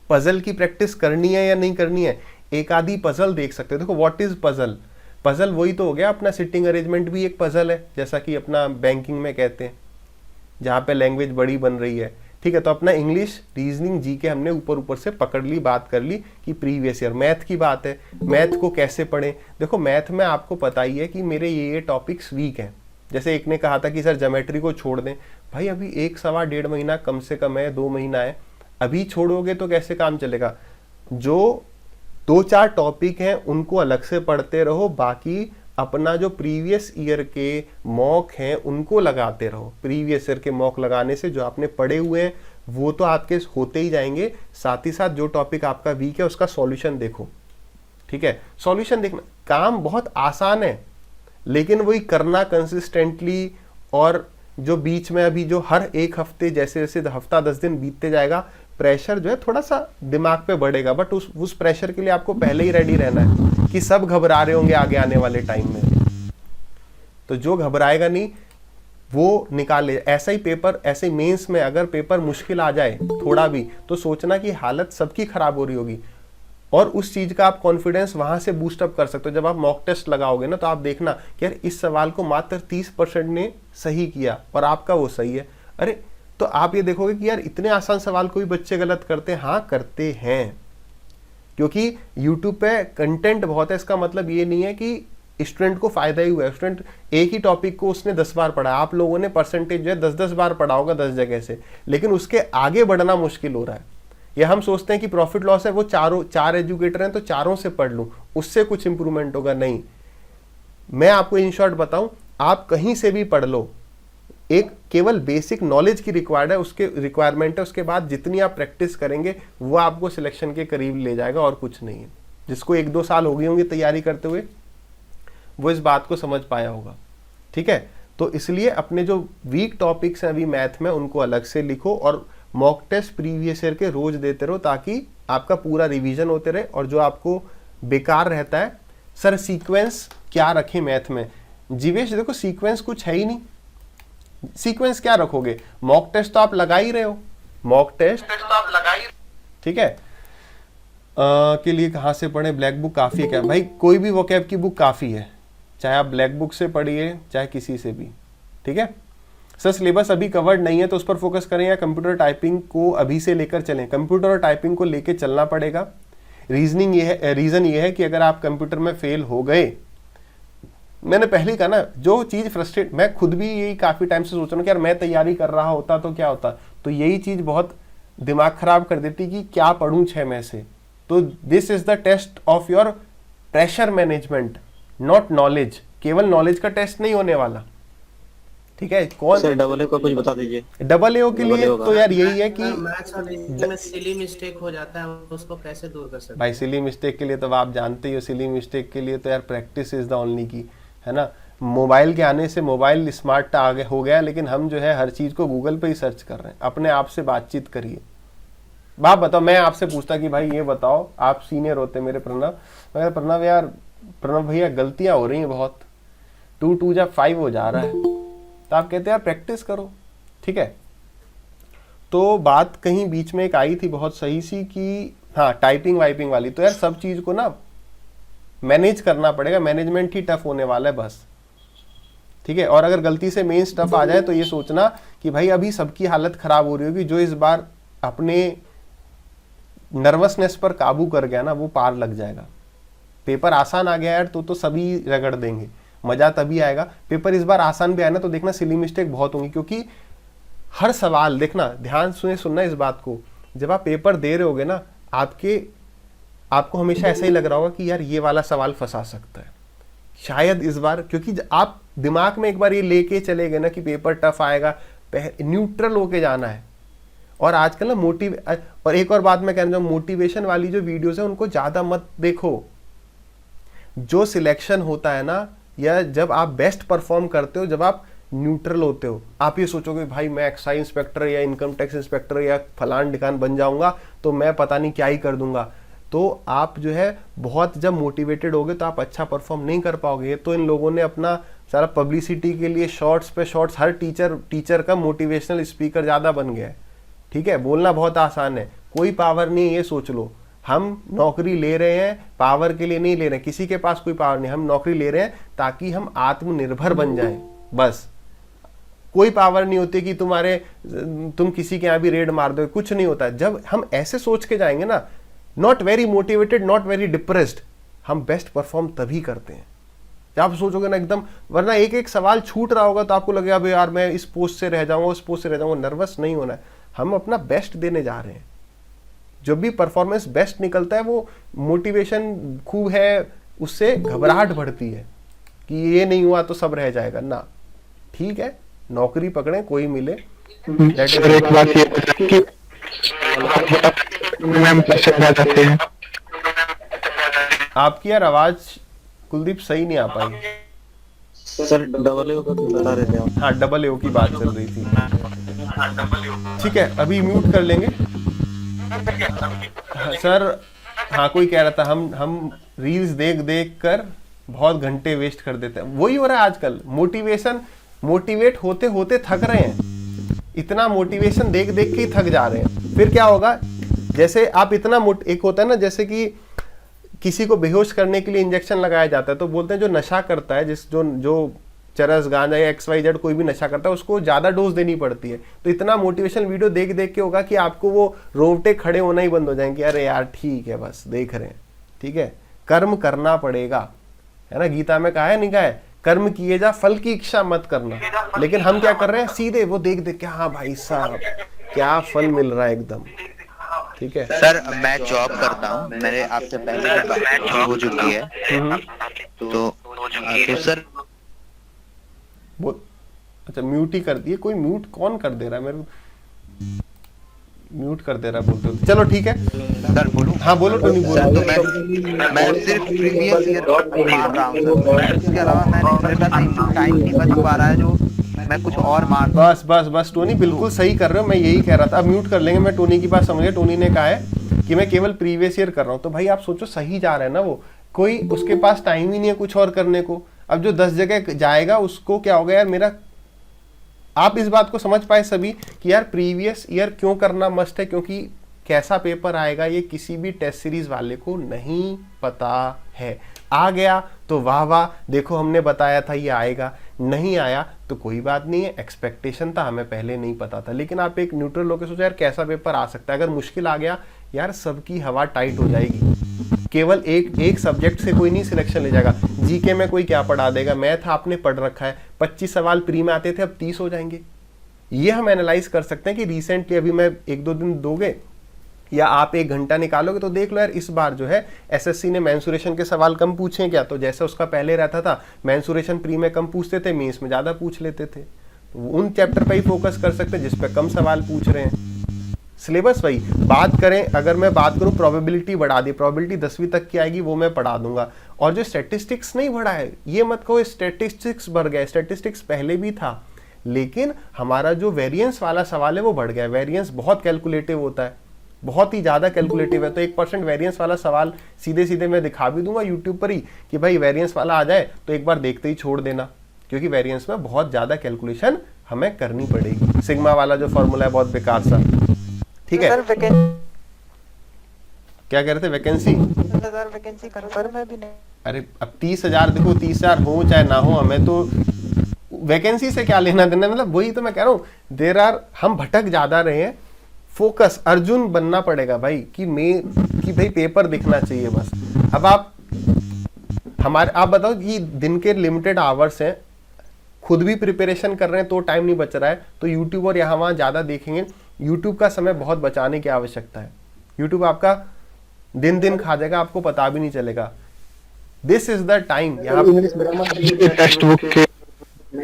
पजल की प्रैक्टिस करनी है या नहीं करनी है, एक आधी पजल देख सकते हो। देखो व्हाट इज पजल? पजल वही तो हो गया अपना सिटिंग अरेंजमेंट भी एक पजल है, जैसा कि अपना बैंकिंग में कहते हैं, जहाँ पे लैंग्वेज बड़ी बन रही है, ठीक है। तो अपना इंग्लिश, रीजनिंग, जीके हमने ऊपर से पकड़ ली, बात कर ली कि प्रीवियस ईयर। मैथ की बात है, मैथ को कैसे पढ़ें? देखो मैथ में आपको पता ही है कि मेरे ये टॉपिक्स वीक हैं। जैसे एक ने कहा था कि सर ज्योमेट्री को छोड़ दें, भाई अभी 1-1.5 महीना कम से कम है, 2 महीना है, अभी छोड़ोगे तो कैसे काम चलेगा? जो 2-4 टॉपिक हैं उनको अलग से पढ़ते रहो, बाकी अपना जो प्रीवियस ईयर के मॉक हैं उनको लगाते रहो। प्रीवियस ईयर के मॉक लगाने से जो आपने पढ़े हुए हैं वो तो आपके होते ही जाएंगे, साथ ही साथ जो टॉपिक आपका वीक है उसका सॉल्यूशन देखो, ठीक है। सॉल्यूशन देखना, काम बहुत आसान है, लेकिन वही करना कंसिस्टेंटली। और जो बीच में अभी जो हर एक हफ्ते जैसे जैसे हफ्ता 10 दिन बीतते जाएगा, प्रेशर जो है थोड़ा सा दिमाग पे बढ़ेगा, बट उस प्रेशर के लिए आपको पहले ही रेडी रहना है कि सब घबरा रहे होंगे आगे आने वाले टाइम में, तो जो घबराएगा नहीं वो निकाले। ऐसा ही पेपर, ऐसे मेंस में अगर पेपर मुश्किल आ जाए थोड़ा भी, तो सोचना कि हालत सबकी खराब हो रही होगी, और उस चीज का आप कॉन्फिडेंस वहां से बूस्ट अप कर सकते हो। जब आप मॉक टेस्ट लगाओगे ना तो आप देखना कि यार इस सवाल को मात्र 30% ने सही किया और आपका वो सही है, अरे तो आप ये देखोगे कि यार इतने आसान सवाल को भी बच्चे गलत करते हैं। हाँ करते हैं, क्योंकि YouTube पे कंटेंट बहुत है, इसका मतलब ये नहीं है कि स्टूडेंट को फायदा ही हुआ है। स्टूडेंट एक ही टॉपिक को उसने 10 बार पढ़ा, आप लोगों ने परसेंटेज जो है 10-10 बार पढ़ा होगा 10 जगह से, लेकिन उसके आगे बढ़ना मुश्किल हो रहा है। या हम सोचते हैं कि प्रॉफिट लॉस है, वो 4 एजुकेटर हैं तो 4 से पढ़ लूं, उससे कुछ इंप्रूवमेंट होगा, नहीं। मैं आपको इन शॉर्ट बताऊं, आप कहीं से भी पढ़ लो, एक केवल बेसिक नॉलेज की रिक्वायर्ड है, उसके रिक्वायरमेंट है, उसके बाद जितनी आप प्रैक्टिस करेंगे वो आपको सिलेक्शन के करीब ले जाएगा, और कुछ नहीं है। जिसको 1-2 साल हो गए होंगे तैयारी करते हुए वो इस बात को समझ पाया होगा, ठीक है। तो इसलिए अपने जो वीक टॉपिक्स हैं अभी मैथ में उनको अलग से लिखो, और मॉक टेस्ट प्रीवियस ईयर के रोज देते रहो, ताकि आपका पूरा रिवीजन होते रहे। और जो आपको बेकार रहता है, सर सीक्वेंस क्या रखें मैथ में? जीवेश देखो सीक्वेंस कुछ है ही नहीं, सीक्वेंस क्या रखोगे? मॉक टेस्ट तो आप लगा ही रहे हो, मॉक टेस्ट तो आप लगा ही, ठीक है। के लिए कहाँ से पढ़े? ब्लैक बुक काफी है क्या? भाई कोई भी वोकैब की बुक काफी है, चाहे आप ब्लैक बुक से पढ़िए चाहे किसी से भी, ठीक है। सर सिलेबस अभी कवर्ड नहीं है तो उस पर फोकस करें, या कंप्यूटर टाइपिंग को अभी से लेकर चलें? कंप्यूटर और टाइपिंग को लेकर चलना पड़ेगा। रीजन ये है कि अगर आप कंप्यूटर में फेल हो गए, मैंने पहले कहा ना, जो चीज फ्रस्ट्रेट, मैं खुद भी यही काफी टाइम से सोच रहा हूँ कि यार मैं तैयारी कर रहा होता तो क्या होता, तो यही चीज बहुत दिमाग खराब कर देती कि क्या पढ़ूं 6 में से। तो this is the test of your pressure management, not knowledge. केवल नॉलेज का टेस्ट नहीं होने वाला, ठीक है। कौन सर डबल ए को कुछ बता दीजिए। डबल ए के लिए तो यार यही है कि मैथ्स और रीजनिंग में सिली मिस्टेक हो जाता है, उसको कैसे दूर कर सकते हैं? भाई सिली मिस्टेक के लिए तो आप जानते ही हो, सिली मिस्टेक के लिए तो यार प्रैक्टिस इज द ओनली की, है ना। मोबाइल के आने से मोबाइल स्मार्ट आगे हो गया, लेकिन हम जो है हर चीज़ को गूगल पे ही सर्च कर रहे हैं। अपने आप से बातचीत करिए। बाप बताओ, मैं आपसे पूछता कि भाई ये बताओ, आप सीनियर होते मेरे प्रणव, मगर प्रणव यार, प्रणव भैया गलतियां हो रही हैं बहुत, 2 2 जब 5 हो जा रहा है, तो आप कहते हैं यार प्रैक्टिस करो, ठीक है। तो बात कहीं बीच में एक आई थी बहुत सही सी कि हाँ टाइपिंग वाइपिंग वाली, तो यार सब चीज़ को ना मैनेज करना पड़ेगा, मैनेजमेंट ही टफ होने वाला है बस, ठीक है। और अगर गलती से मेन स्टफ आ जाए तो ये सोचना कि भाई अभी सबकी हालत खराब हो रही होगी, जो इस बार अपने नर्वसनेस पर काबू कर गया ना वो पार लग जाएगा। पेपर आसान आ गया यार तो सभी रगड़ देंगे, मजा तभी आएगा। पेपर इस बार आसान भी आया ना तो देखना सिली मिस्टेक बहुत होंगी, क्योंकि हर सवाल देखना, ध्यान से सुनना इस बात को, जब आप पेपर दे रहे होगे ना आपको हमेशा ऐसा ही लग रहा होगा कि यार ये वाला सवाल फंसा सकता है शायद इस बार, क्योंकि आप दिमाग में एक बार ये लेके चले गए ना कि पेपर टफ आएगा, न्यूट्रल होके जाना है। और आजकल ना और एक और बात मैं कह रहा हूँ, मोटिवेशन वाली जो वीडियोस है उनको ज्यादा मत देखो। जो सिलेक्शन होता है ना, या जब आप बेस्ट परफॉर्म करते हो, जब आप न्यूट्रल होते हो, आप ये सोचोगे भाई मैं एक्साइज इंस्पेक्टर या इनकम टैक्स इंस्पेक्टर या फलान ढिकान बन जाऊंगा तो मैं पता नहीं क्या ही कर दूंगा, तो आप जो है बहुत जब मोटिवेटेड होगे तो आप अच्छा परफॉर्म नहीं कर पाओगे। तो इन लोगों ने अपना सारा पब्लिसिटी के लिए शॉर्ट्स पे शॉर्ट्स, हर टीचर का मोटिवेशनल स्पीकर ज़्यादा बन गया है, ठीक है। बोलना बहुत आसान है, कोई पावर नहीं है, ये सोच लो। हम नौकरी ले रहे हैं पावर के लिए नहीं ले रहे हैं, किसी के पास कोई पावर नहीं, हम नौकरी ले रहे हैं ताकि हम आत्मनिर्भर बन जाएं, बस। कोई पावर नहीं होती कि तुम किसी के यहाँ भी रेड मार दो, कुछ नहीं होता। जब हम ऐसे सोच के जाएंगे ना, not very motivated, not very depressed, हम बेस्ट परफॉर्म तभी करते हैं जब आप सोचोगे ना एकदम, वरना एक एक सवाल छूट रहा होगा तो आपको लगेगा भाई यार मैं इस पोस्ट से रह जाऊंगा, उस पोस्ट से रह जाऊंगा। नर्वस नहीं होना है, हम अपना बेस्ट देने जा रहे हैं। जब भी परफॉर्मेंस बेस्ट निकलता है वो मोटिवेशन खूब है, उससे घबराहट बढ़ती है कि ये नहीं हुआ तो सब रह जाएगा ना। ठीक है, नौकरी पकड़े, कोई मिले। सर एक बात ये कि मैम जाते हैं, आपकी यार आवाज कुलदीप सही नहीं आ पाई। सर डबल ए का बता रहे थे आप। हाँ, डबल ए की बात चल रही थी। ठीक है, अभी म्यूट कर लेंगे। सर हाँ, कोई कह रहा था हम रील्स देख कर बहुत घंटे वेस्ट कर देते हैं। वही हो रहा है आजकल। मोटिवेट होते होते थक रहे हैं, इतना मोटिवेशन देख के ही थक जा रहे हैं। फिर क्या होगा, जैसे आप इतना एक होता है ना, जैसे कि किसी को बेहोश करने के लिए इंजेक्शन लगाया जाता है, तो बोलते हैं जो नशा करता है, जो चरस गांजा या XYZ कोई भी नशा करता है, उसको ज्यादा डोज देनी पड़ती है। तो इतना मोटिवेशन वीडियो देख के होगा कि आपको वो रोंगटे खड़े होना ही बंद हो जाएंगे। अरे यार ठीक है, बस देख रहे हैं। ठीक है, कर्म करना पड़ेगा, है ना। गीता में कहा है, नहीं कहा है, कर्म किए जा, फल की इच्छा मत करना। लेकिन हम क्या कर रहे हैं, सीधे वो देख के, हाँ भाई साहब क्या फल मिल रहा है एकदम। ठीक है सर, मैं जॉब करता हूँ, मैंने आपसे पहले जॉब हो चुकी है, तो सर वो अच्छा म्यूट ही कर दिए। कोई म्यूट कौन कर दे रहा है, मेरे म्यूट कर दे रहा है बोलते हो। चलो ठीक है सर, बोलूं? हाँ बोलो टोनी, बोलो। तो मैं सिर्फ प्रीवियस ईयर मार रहा हूँ सर, इसके अलावा मेरे पास टाइम नहीं बच पा रहा है जो मैं कुछ और मार। बस टोनी बिल्कुल सही कर रहे हो, मैं यही कह रहा था। अब म्यूट कर लेंगे। मैं टोनी की बात समझ गया। टोनी ने कहा है कि मैं केवल प्रीवियस ईयर कर रहा हूँ, तो भाई आप सोचो सही जा रहा है ना वो। कोई उसके पास टाइम ही नहीं है कुछ और करने को। अब जो 10 जगह जाएगा उसको क्या होगा यार मेरा। आप इस बात को समझ पाए सभी कि यार प्रीवियस ईयर क्यों करना मस्ट है, क्योंकि कैसा पेपर आएगा ये किसी भी टेस्ट सीरीज वाले को नहीं पता है। आ गया तो वाह वाह, देखो हमने बताया था ये आएगा। नहीं आया तो कोई बात नहीं है, एक्सपेक्टेशन था, हमें पहले नहीं पता था। लेकिन आप एक न्यूट्रल होकर सोचो यार कैसा पेपर आ सकता है। अगर मुश्किल आ गया यार, सबकी हवा टाइट हो जाएगी। केवल एक सब्जेक्ट से कोई नहीं सिलेक्शन ले जाएगा। जीके में कोई क्या पढ़ा देगा, मैथ आपने पढ़ रखा है, 25 सवाल प्री में आते थे, अब 30 हो जाएंगे। ये हम एनालाइज कर सकते हैं कि रिसेंटली अभी मैं 1-2 दिन दोगे या आप 1 घंटा निकालोगे तो देख लो यार इस बार जो है एसएससी ने मेंसुरेशन के सवाल कम पूछे क्या। तो जैसे उसका पहले रहता था, मेंसुरेशन प्री में कम पूछते थे, मेंस में ज्यादा पूछ लेते थे। तो उन चैप्टर पे ही फोकस कर सकते हैं जिस पे कम सवाल पूछ रहे हैं। सिलेबस वही। बात करें, अगर मैं बात करूं प्रोबेबिलिटी बढ़ा दी, प्रोबेबिलिटी 10वीं तक की आएगी वो मैं पढ़ा दूंगा। और जो स्टैटिस्टिक्स नहीं बढ़ा है, ये मत कहो स्टैटिस्टिक्स बढ़ गया, स्टैटिस्टिक्स पहले भी था, लेकिन हमारा जो वेरिएंस वाला सवाल है वो बढ़ गया। वेरिएंस बहुत कैलकुलेटिव होता है, बहुत ही ज़्यादा कैलकुलेटिव है। तो 1% वेरिएंस वाला सवाल सीधे सीधे मैं दिखा भी दूंगा यूट्यूब पर ही कि भाई वेरिएंस वाला आ जाए तो एक बार देखते ही छोड़ देना, क्योंकि वेरिएंस में बहुत ज़्यादा कैलकुलेशन हमें करनी पड़ेगी। सिग्मा वाला जो फॉर्मूला है बहुत बेकार सा, ठीक है। क्या कह रहे थे, वैकेंसी? वैकेंसी कंफर्म है भी नहीं। अरे अब 30,000, देखो 30,000 हो चाहे ना हो, हमें तो वैकेंसी से क्या लेना देना। मतलब वही तो मैं कह रहा हूँ, हम भटक ज्यादा रहे हैं। फोकस अर्जुन बनना पड़ेगा भाई कि भाई पेपर दिखना चाहिए बस। अब आप बताओ कि दिन के लिमिटेड आवर्स हैं, खुद भी प्रिपरेशन कर रहे हैं तो टाइम नहीं बच रहा है, तो यूट्यूब और यहाँ वहाँ ज़्यादा देखेंगे। यूट्यूब का समय बहुत बचाने की आवश्यकता है। यूट्यूब आपका दिन दिन खा जाएगा, आपको पता भी नहीं चलेगा। This is the time. यहाँ टेक्स्ट बुक के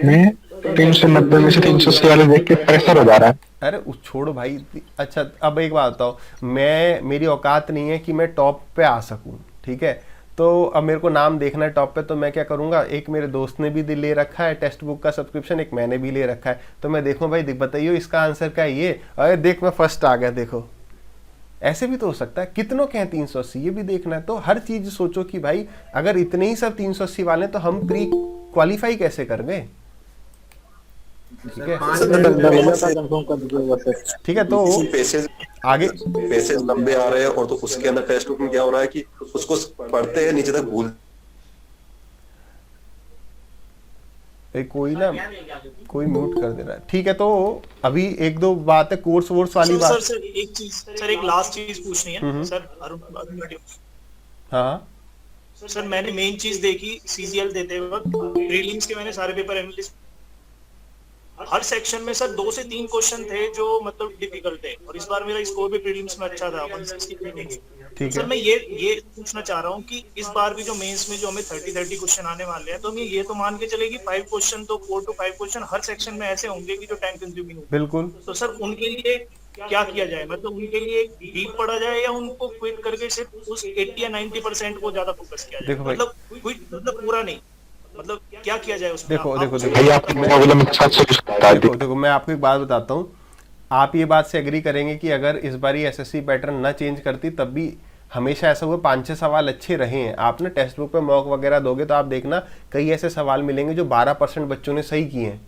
में 390 में से 380 वाले देख के प्रेशर हो जा रहा है। अरे छोड़ो भाई। अच्छा अब एक बात बताओ, मेरी औकात नहीं है कि मैं टॉप पे आ सकूं, ठीक है। तो अब मेरे को नाम देखना है टॉप पे, तो मैं क्या करूंगा, एक मेरे दोस्त ने भी ले रखा है टेक्स्ट बुक का सब्सक्रिप्शन, एक मैंने भी ले रखा है, तो मैं देखूं भाई बताइए इसका आंसर क्या है ये, अरे देख मैं फर्स्ट आ गया। देखो ऐसे भी तो हो सकता है, कितनों के हैं 380, ये भी देखना है। तो हर चीज सोचो कि भाई अगर इतने ही सब 380 वाले तो हम प्री क्वालिफाई कैसे कर गए, ठीक है। ठीक है, तो आगे पैसेज लंबे आ रहे हैं और तो उसके अंदर टेक्स्ट बुक में क्या हो रहा है कि उसको पढ़ते हैं नीचे तक भूल। कोई म्यूट कर दे रहा है, ठीक है। तो अभी एक दो बात है कोर्स वोर्स वाली बात। सर एक लास्ट चीज पूछनी है सर। हाँ सर, मैंने मेन चीज देखी सीजीएल देते वक्त, प्रीलिम्स के मैंने सारे पेपर एनालिसिस, हर सेक्शन में सर 2 से 3 क्वेश्चन थे जो मतलब डिफिकल्ट थे, और इस बार मेरा स्कोर भी प्रीलिम्स में अच्छा था 163। ठीक है सर, मैं ये पूछना चाह रहा हूँ कि इस बार भी जो मेंस में जो हमें 30 क्वेश्चन आने वाले हैं, तो हमें ये तो मान के चले कि 5 क्वेश्चन तो 4 to 5 क्वेश्चन हर सेक्शन में ऐसे होंगे कि जो टाइम कंज्यूमिंग होंगे। बिल्कुल। तो सर उनके लिए क्या किया जाए, मतलब उनके लिए डीप पढ़ा जाए या उनको क्विक करके सिर्फ उस 80 या 90% को ज्यादा फोकस किया जाए? मतलब पूरा नहीं, मतलब क्या किया जाए उसमें? देखो मैं आपको एक बात बताता हूँ, आप ये बात से एग्री करेंगे कि अगर इस बार ये एसएससी पैटर्न ना चेंज करती तब भी हमेशा ऐसा हुआ 5-6 सवाल अच्छे रहे हैं। आप ना टेक्स्ट बुक पे मॉक वगैरह दोगे तो आप देखना कई ऐसे सवाल मिलेंगे जो 12% बच्चों ने सही किए हैं।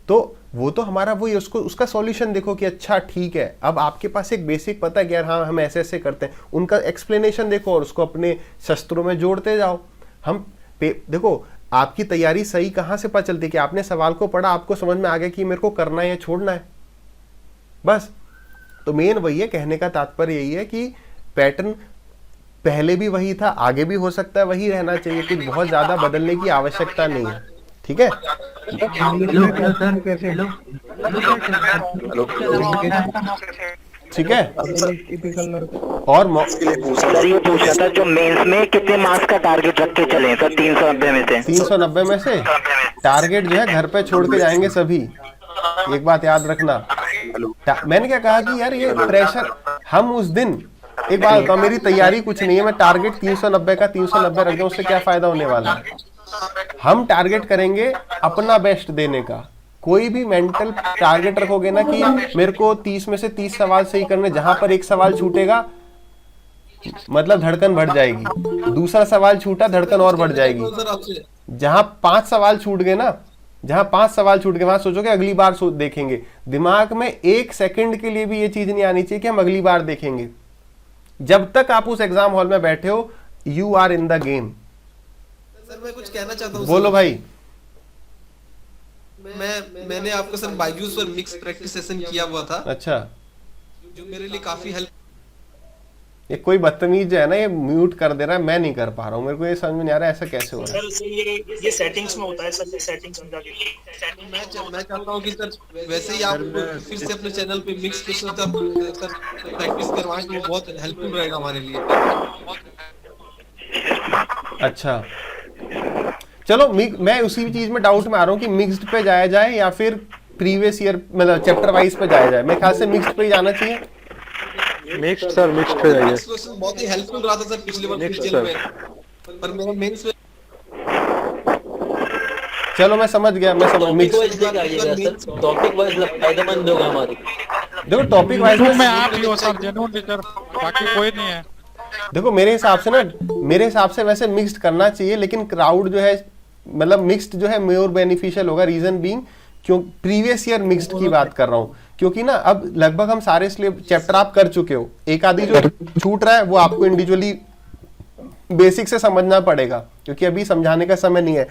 तो वो तो हमारा वही उसका सॉल्यूशन देखो कि अच्छा ठीक है, अब आपके पास एक बेसिक पता है कि यार हाँ हम ऐसे ऐसे करते हैं, उनका एक्सप्लेनेशन देखो और उसको अपने शस्त्रों में जोड़ते जाओ। देखो आपकी तैयारी सही कहाँ से पता चलती है कि आपने सवाल को पढ़ा, आपको समझ में आ गया कि मेरे को करना है या छोड़ना है, बस। तो मेन वही है, कहने का तात्पर्य यही है कि पैटर्न पहले भी वही था, आगे भी हो सकता है वही रहना चाहिए, कुछ बहुत ज्यादा बदलने की आवश्यकता नहीं है, ठीक है। ठीक है। और सर ये पूछा था जो मेंस में कितने मार्क्स का टारगेट रख के चले सर? 390 में से 390 में से टारगेट जो है घर पे छोड़ के जाएंगे सभी, एक बात याद रखना। मैंने क्या कहा कि यार ये प्रेशर, हम उस दिन एक बात बताओ, मेरी तैयारी कुछ नहीं है, मैं टारगेट 390 का 390 रख दूं, उससे क्या फायदा होने वाला है? हम टारगेट करेंगे अपना बेस्ट देने का। कोई भी मेंटल टारगेट रखोगे ना कि मेरे को 30 में से 30 सवाल सही करने, जहां पर एक सवाल छूटेगा मतलब धड़कन बढ़ जाएगी, दूसरा सवाल छूटा धड़कन और बढ़ जाएगी। जहां 5 सवाल छूट गए ना, जहां 5 सवाल छूट गए वहां सोचोगे अगली बार देखेंगे। दिमाग में 1 सेकंड के लिए भी ये चीज नहीं आनी चाहिए कि हम अगली बार देखेंगे। जब तक आप उस एग्जाम हॉल में बैठे हो, you are in the game. Sir मैं कुछ कहना चाहता हूँ। बोलो भाई। मैंने आपको सर बायजूस पर मिक्स प्रैक्टिस सेशन किया हुआ था। अच्छा। जो मेरे लिए काफी हेल्प। ये कोई बदतमीज जो है ना, ये म्यूट कर दे रहा है, मैं नहीं कर पा रहा हूँ, मेरे को ये समझ में नहीं आ रहा है ऐसा कैसे हो रहा है। सर ये सेटिंग्स में होता है सर, सेटिंग्स में जाके मैं चाहता हूँ कि सर वैसे ही आप फिर से अपने चैनल पे मिक्स प्रैक्टिस करवाएं तो बहुत हेल्पफुल रहेगा हमारे लिए। अच्छा चलो, मैं उसी चीज में डाउट में आ रहा हूँ कि मिक्स्ड पे जाया जाए या फिर प्रीवियस ईयर मतलब चैप्टर वाइज पे जाया जाए। मेरे ख्याल से मिक्स्ड पे ही जाना चाहिए। मिक्स्ड सर, मिक्स्ड हो जाएगा। नेक्स्ट क्वेश्चन बहुत ही हेल्पफुल रहा था सर पिछली बार पीजीएल में, पर मेरा मेंस में चलो मैं समझ गया, मैं समझ मिक्स। टॉपिक वाइज फायदेमंद होगा हमारे। देखो टॉपिक वाइज में आप ही हो सर, जेन्युइन टीचर, बाकी कोई नहीं है। देखो मेरे हिसाब से ना, मेरे हिसाब से वैसे मिक्स्ड करना चाहिए, लेकिन क्राउड जो है मतलब मिक्स्ड जो है मोर बेनिफिशियल होगा। रीजन बीइंग क्यों प्रीवियस ईयर मिक्स्ड की बात कर रहा हूँ, क्योंकि ना अब लगभग हम सारे चैप्टर आप कर चुके हो, एक आधी जो छूट रहा है वो आपको इंडिविजुअली बेसिक से समझना पड़ेगा, क्योंकि अभी समझाने का समय नहीं है।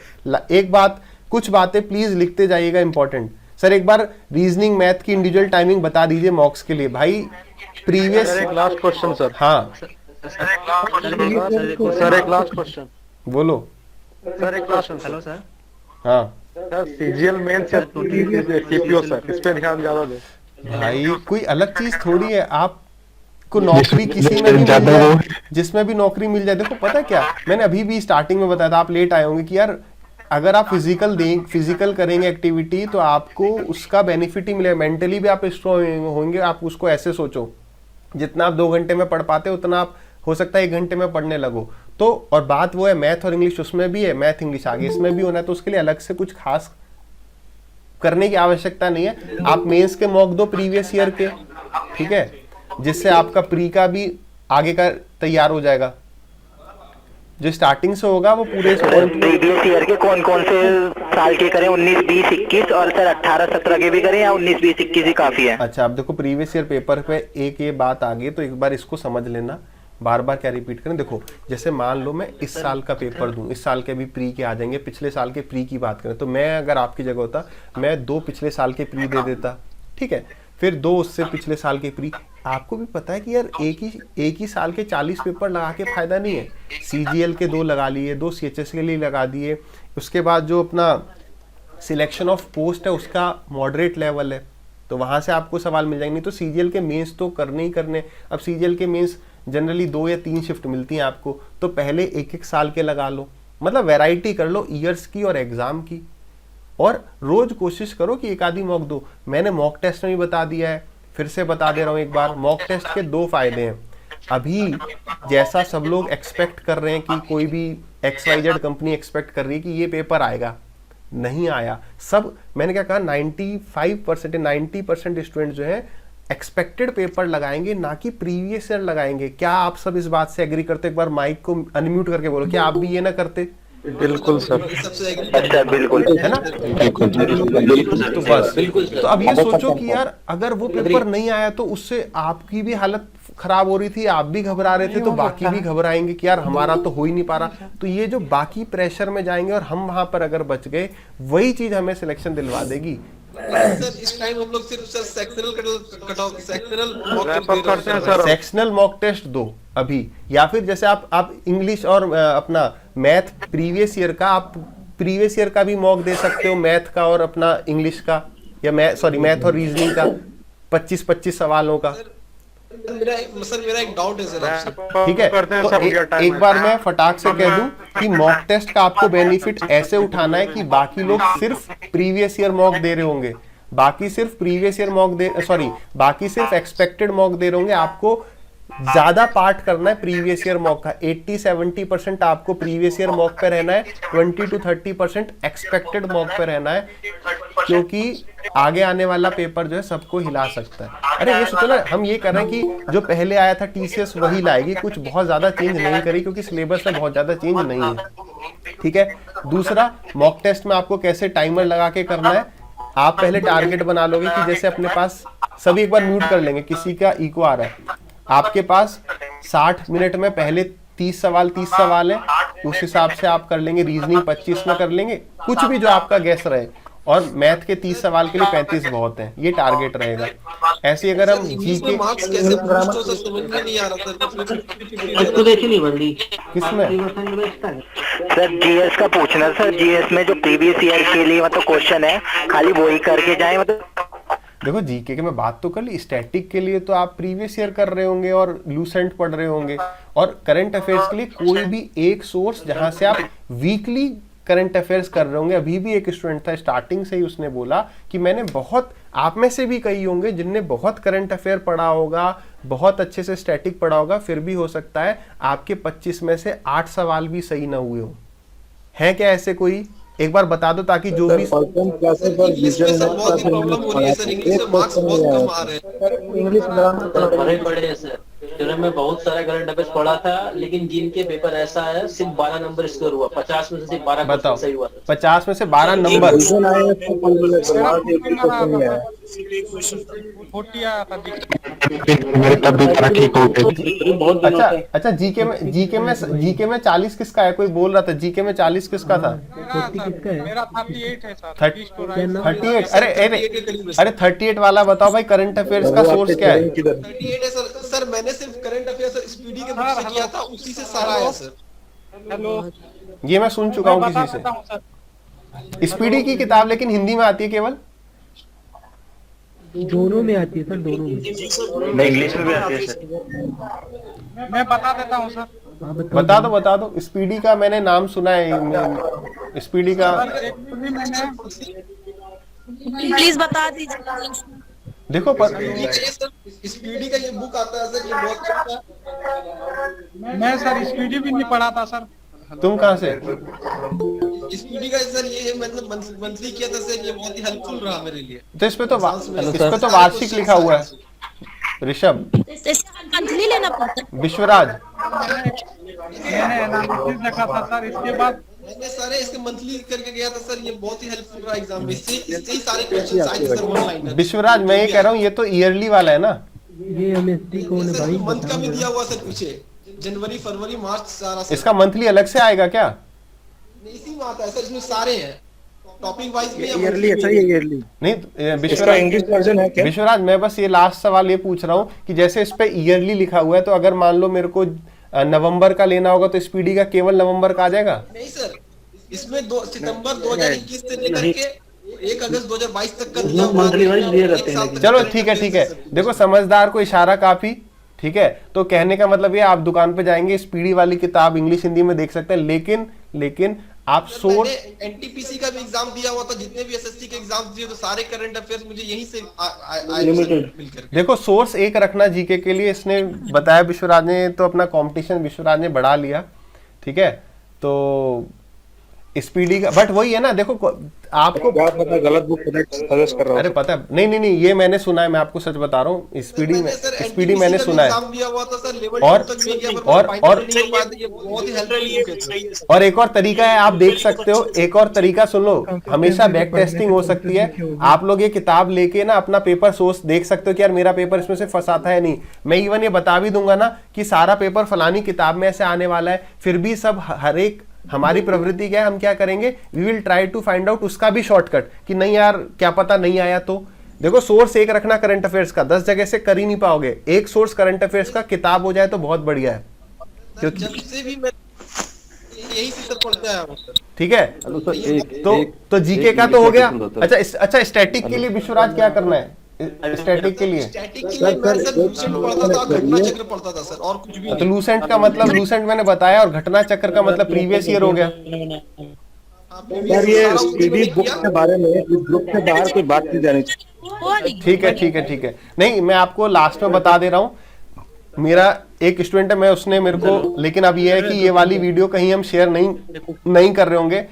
एक बात, कुछ बातें प्लीज लिखते जाइएगा इंपॉर्टेंट। सर एक बार रीजनिंग मैथ की इंडिविजुअल टाइमिंग बता दीजिए मॉक्स के लिए भाई। प्रीवियस एक लास्ट क्वेश्चन सर। हाँ सर एक लास्ट क्वेश्चन। बोलो सर एक क्वेश्चन। Hello sir. हाँ सर सीजीएल मेंस या सीपीओ सर, इस पे ध्यान ज्यादा दे भाई। कोई अलग चीज थोड़ी है, आपको नौकरी किसी में भी मिल जाए, जिसमें भी नौकरी मिल जाए। देखो पता क्या, मैंने अभी भी स्टार्टिंग में बताया था, आप लेट आए होंगे, कि यार अगर आप फिजिकल करेंगे एक्टिविटी तो आपको उसका बेनिफिट ही मिलेगा, मेंटली भी आप स्ट्रॉन्ग होंगे। आप उसको ऐसे सोचो, जितना आप 2 घंटे में पढ़ पाते हो उतना आप हो सकता है 1 घंटे में पढ़ने लगो। तो और बात वो है मैथ और इंग्लिश, उसमें भी है, मैथ इंग्लिश आगे इसमें भी होना है, तो उसके लिए अलग से कुछ खास करने की आवश्यकता नहीं है। आप मेंस के मॉक दो प्रीवियस ईयर के, ठीक है, जिससे आपका प्री का भी आगे का तैयार हो जाएगा। जो स्टार्टिंग से होगा वो पूरे प्रीवियस ईयर के कौन कौन से साल के करें, 19, 20, 21 और सर 18, 17 के भी करें, या 19, 20, 21 ही काफी है? अच्छा, अब देखो प्रीवियस ईयर पेपर पे एक ये बात आ गई, तो एक बार इसको समझ लेना, बार बार क्या रिपीट करें। देखो जैसे मान लो मैं इस साल का पेपर दूं, इस साल के भी प्री के आ जाएंगे, पिछले साल के प्री की बात करें तो मैं अगर आपकी जगह होता मैं 2 पिछले साल के प्री दे देता, ठीक है, फिर 2 उससे पिछले साल के प्री। आपको भी पता है कि यार एक ही साल के 40 पेपर लगा के फायदा नहीं है। सीजीएल के 2 लगा लिए, 2 सीएचएस के लिए लगा दिए, उसके बाद जो अपना सिलेक्शन ऑफ पोस्ट है उसका मॉडरेट लेवल है, तो वहां से आपको सवाल मिल जाएंगे। नहीं तो सीजीएल के मेंस तो करने ही करने। अब सीजीएल के मेंस जनरली 2 या 3 शिफ्ट मिलती हैं आपको, तो पहले 1-1 साल के लगा लो, मतलब वैरायटी कर लो ईयर्स की और एग्जाम की, और रोज कोशिश करो कि एक आधी मॉक दो। मैंने मॉक टेस्ट में भी बता दिया है, फिर से बता दे रहा हूँ एक बार, मॉक टेस्ट के 2 फायदे हैं। अभी जैसा सब लोग एक्सपेक्ट कर रहे हैं कि कोई भी XYZ कंपनी एक्सपेक्ट कर रही है कि ये पेपर आएगा, नहीं आया। सब मैंने क्या कहा, 95% 90% स्टूडेंट जो है एक्सपेक्टेड पेपर लगाएंगे, ना कि प्रीवियस ईयर लगाएंगे। क्या आप सब इस बात से एग्री करते? एक बार माइक को अनम्यूट करके बोलो, क्या आप भी ये ना करते? बिल्कुल सर। अच्छा बिल्कुल, है ना? तो बस, तो अब ये सोचो कि यार अगर वो पेपर नहीं आया तो उससे आपकी भी हालत खराब हो रही थी, आप भी घबरा रहे थे, तो बाकी भी घबराएंगे कि यार हमारा तो हो ही नहीं पा रहा। तो ये जो बाकी प्रेशर में जाएंगे और हम वहां पर अगर बच गए, वही चीज हमें सिलेक्शन दिलवा देगी। सर इस टाइम हम लोग सिर्फ सर सेक्शनल मॉक टेस्ट दो अभी, या फिर जैसे आप इंग्लिश और अपना मैथ प्रीवियस ईयर का, आप प्रीवियस ईयर का भी मॉक दे सकते हो, मैथ का और अपना इंग्लिश का, या मैथ और रीजनिंग का 25-25 सवालों का। मेरा एक डाउट है सर आपसे, ठीक है, तो एक बार मैं फटाक से कह दूं कि मॉक टेस्ट का आपको बेनिफिट ऐसे उठाना है कि बाकी लोग सिर्फ प्रीवियस ईयर मॉक दे रहे होंगे, बाकी सिर्फ एक्सपेक्टेड मॉक दे रहे होंगे। आपको ज्यादा पार्ट करना है प्रीवियस ईयर मॉक का, 80-70% आपको प्रीवियस ईयर मॉक पे रहना है, 20-30% एक्सपेक्टेड मॉक पे रहना है, क्योंकि आगे आने वाला पेपर जो है सबको हिला सकता है। अरे ये सोचो ना, हम ये कर रहे हैं कि जो पहले आया था TCS वही लाएगी, कुछ बहुत ज्यादा चेंज नहीं करी, क्योंकि सिलेबस में बहुत ज्यादा चेंज नहीं है। ठीक है, दूसरा मॉक टेस्ट में आपको कैसे टाइमर लगा के करना है, आप पहले टारगेट बना लोगे कि जैसे अपने पास सभी एक बार म्यूट कर लेंगे, किसी का इको आ रहा है, आपके पास 60 मिनट में पहले 30 सवाल है, उस हिसाब से आप कर लेंगे। रीजनिंग 25 में कर लेंगे, कुछ भी जो आपका गैस रहे, और मैथ के 30 सवाल के लिए 35 बहुत हैं, ये टारगेट रहेगा। ऐसे अगर हम जीके मार्क्स कैसे बूस्ट हो सर, समझ में नहीं आ रहा सर। इसको देखी नहीं बंदी किसमें सर जीएस का पूछना सर, जीएस में जो प्रीवियस ईयर के लिए मतलब क्वेश्चन है, खाली वही करके जाए मतलब? देखो जीके के मैं बात तो कर ली, स्टैटिक के लिए तो आप प्रीवियस ईयर कर रहे होंगे और लूसेंट पढ़ रहे होंगे, और करंट अफेयर्स के लिए कोई भी एक सोर्स जहां से आप वीकली करंट अफेयर्स कर रहे होंगे। अभी भी एक स्टूडेंट था, स्टार्टिंग से ही उसने बोला कि मैंने बहुत, आप में से भी कई होंगे जिनने बहुत करंट अफेयर पढ़ा होगा, बहुत अच्छे से स्टैटिक पढ़ा होगा, फिर भी हो सकता है आपके 25 में से 8 सवाल भी सही ना हुए हो। है क्या ऐसे कोई? एक बार बता दो ताकि जो भी इंग्लिश में सर बहुत ही प्रॉब्लम हो रही है सर, इंग्लिश में मार्क्स बहुत कम आ रहे हैं। इंग्लिश बड़े बड़े हैं सर, जो मैं बहुत सारा करंट अफेयर्स पढ़ा था, लेकिन जिनके पेपर ऐसा है सिर्फ 12 नंबर स्कोर हुआ, 50 में से सिर्फ 12 बताओ, सही हुआ। 50 में से 12 नंबर। अच्छा, जीके में 40 किसका है? कोई बोल रहा था जीके में 40 किसका था? मेरा 38 है सर। 38? अरे 38 वाला बताओ भाई, करंट अफेयर्स का सोर्स क्या है? 38 है सर। सर मैंने सिर्फ करंट अफेयर्स स्पीडी के बुक से किया था, उसी से सारा है सर। हेलो, ये मैं सुन चुका हूँ किसी से। स्पीडी की किताब लेकिन हिंदी में आती है केवल? दोनों में आती है सर, दोनों में। नहीं, इंग्लिश में भी आती है सर। मैं बता देता हूँ सर। बता दो। स्पीडी का मैंने नाम सुना है, स्पीडी का। प्लीज बता दीजिए। देखो स्पीडी का ये बुक आता है सर, ये बहुत अच्छा है। मैं सर स्पीडी भी नहीं पढ़ा था सर। तुम कहाँ से? स्पीडी का सर ये मतलब मंथली किया था सर, ये बहुत ही हेल्पफुल रहा मेरे लिए। तो इस पे तो वार्षिक लिखा हुआ है ऋषभ। मंथली लेना पड़ता है। विश्वराज, मैंने एनालिसिस देखा था सर, इसके बाद मैंने सारे इसके मंथली करके गया था सर, ये बहुत ही हेल्पफुल रहा एग्जाम में। इससे ही सारे क्वेश्चन आए सर ऑनलाइन। विश्वराज मैं ये कह रहा हूँ, ये तो ईयरली वाला है ना? ये एमएसटी कौन है भाई? मंथ का भी दिया हुआ सर पीछे, जनवरी फरवरी मार्च सारा सर। इसका मंथली अलग से आएगा क्या? इसी में आता है सर, इसमें सारे हैं टॉपिक वाइज में। ईयरली है सर, ये ईयरली नहीं विश्वराज, इंग्लिश वर्जन है क्या? विश्वराज मैं बस ये लास्ट सवाल ये पूछ रहा हूँ कि जैसे इस पे ईयरली लिखा हुआ है, तो अगर मान लो मेरे को नवंबर का लेना होगा तो स्पीडी का केवल नवंबर का आ जाएगा? नहीं सर, इसमें सितंबर 2021 से लेकर के 1 अगस्त 2022 तक का दिया हुआ है। चलो ठीक है। देखो समझदार को इशारा काफी, ठीक है। तो कहने का मतलब ये, आप दुकान पे जाएंगे, स्पीडी वाली किताब इंग्लिश हिंदी में देख सकते हैं, लेकिन आप सोर्स। एनटीपीसी का भी एग्जाम दिया हुआ था, जितने भी एसएससी के एग्जाम दिए तो सारे करंट अफेयर्स मुझे यहीं से मिलकर। देखो सोर्स एक रखना जीके के लिए, इसने बताया विश्वराज ने, तो अपना कंपटीशन विश्वराज ने बढ़ा लिया, ठीक है। तो स्पीडी का बट वही है ना, देखो आपको गलत बुक सजेस्ट कर रहा हूं। अरे पता है, नहीं ये मैंने सुना है, मैं आपको सच बता रहा हूँ। स्पीडी मैंने सुना है। और एक और तरीका है, आप देख सकते हो, एक और तरीका सुन लो, हमेशा बैक टेस्टिंग हो सकती है। आप लोग ये किताब लेके ना अपना पेपर सोर्स देख सकते हो कि यार मेरा पेपर इसमें से फंसाता है नहीं। मैं इवन ये बता भी दूंगा ना कि सारा पेपर फलानी किताब में ऐसे आने वाला है, फिर भी सब हर एक हमारी प्रवृत्ति क्या है, हम क्या करेंगे, we will try to find out उसका भी शॉर्टकट कि नहीं यार क्या पता नहीं आया। तो देखो सोर्स एक रखना करंट अफेयर्स का, 10 जगह से कर ही नहीं पाओगे। एक सोर्स करंट अफेयर्स का किताब हो जाए तो बहुत बढ़िया है, क्योंकि ठीक है। तो जीके का तो हो गया। अच्छा स्टैटिक के लिए विश्वराज क्या करना है? स्टैटिक के लिए तो लूसेंट का मतलब, लूसेंट मैंने बताया, और घटना चक्र का मतलब प्रीवियस ईयर हो गया। सर ये स्पीडी बुक के बारे में इस बुक के बाहर कोई बात नहीं जानी चाहिए। ठीक है। नहीं मैं आपको लास्ट में बता दे रहा हूँ, मेरा एक स्टूडेंट है, मैं उसने मेरे को, लेकिन अब ये है कि ये वाली वीडियो कहीं हम शेयर नहीं कर रहे होंगे।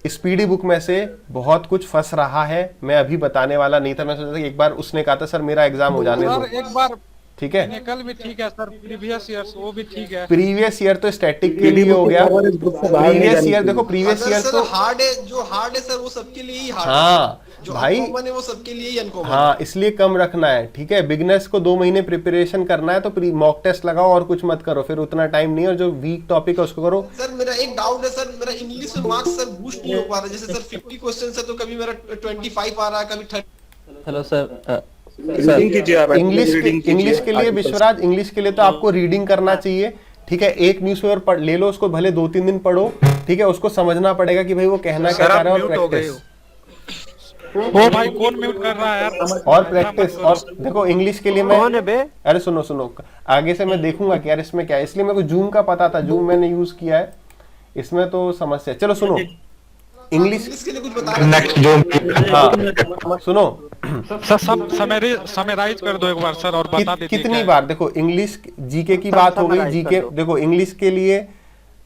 स्पीडी बुक में से बहुत कुछ फंस रहा है, मैं अभी बताने वाला नहीं था। मैं सोचा था एक बार उसने कहा था सर मेरा एग्जाम हो जाने दो, एक बार ठीक है। निकल भी ठीक है सर, प्रीवियस ईयर वो भी ठीक है। प्रीवियस ईयर तो स्टैटिक के लिए हो गया। प्रीवियस ईयर देखो, प्रीवियस ईयर तो हार्ड है, जो हार्ड है सर वो सबके लिए ही हार्ड है। हाँ जो भाई, अनकॉमन है वो सबके लिए ही अनकॉमन है। हाँ इसलिए कम रखना है, ठीक है। बिगनर्स को 2 महीने प्रिपरेशन करना है तो मॉक टेस्ट लगाओ और कुछ मत करो, फिर उतना टाइम नहीं, और जो वीक टॉपिक है उसको करो। सर मेरा एक डाउट है सर, मेरा इंग्लिश में मार्क्स सर बूस्ट नहीं हो पा रहा। जैसे सर 50 क्वेश्चन है तो कभी मेरा 25 आ रहा है, कभी 30। हेलो सर, इंग्लिश के लिए विश्वराज, इंग्लिश के लिए तो आपको रीडिंग करना चाहिए, ठीक है। एक न्यूज़पेपर पढ़ ले लो, उसको भले 2-3 दिन पढ़ो, ठीक है। उसको समझना पड़ेगा कि भाई वो कहना क्या चाह रहा है, और प्रैक्टिस। ओ भाई कौन म्यूट कर रहा है यार? और प्रैक्टिस। और देखो इंग्लिश के लिए मैं, अरे सुनो आगे से मैं देखूंगा कि यार इसमें क्या है, इसलिए मेरे को जूम का पता था, जूम मैंने यूज किया है, इसमें तो समस्या। चलो सुनो, इंग्लिश के लिए कुछ बता नेक्स्ट जो हाँ सुनो सर समराइज कर दो एक बार सर और बता दीजिए कितनी बार। देखो इंग्लिश जीके की बात हो गई। जीके देखो इंग्लिश के लिए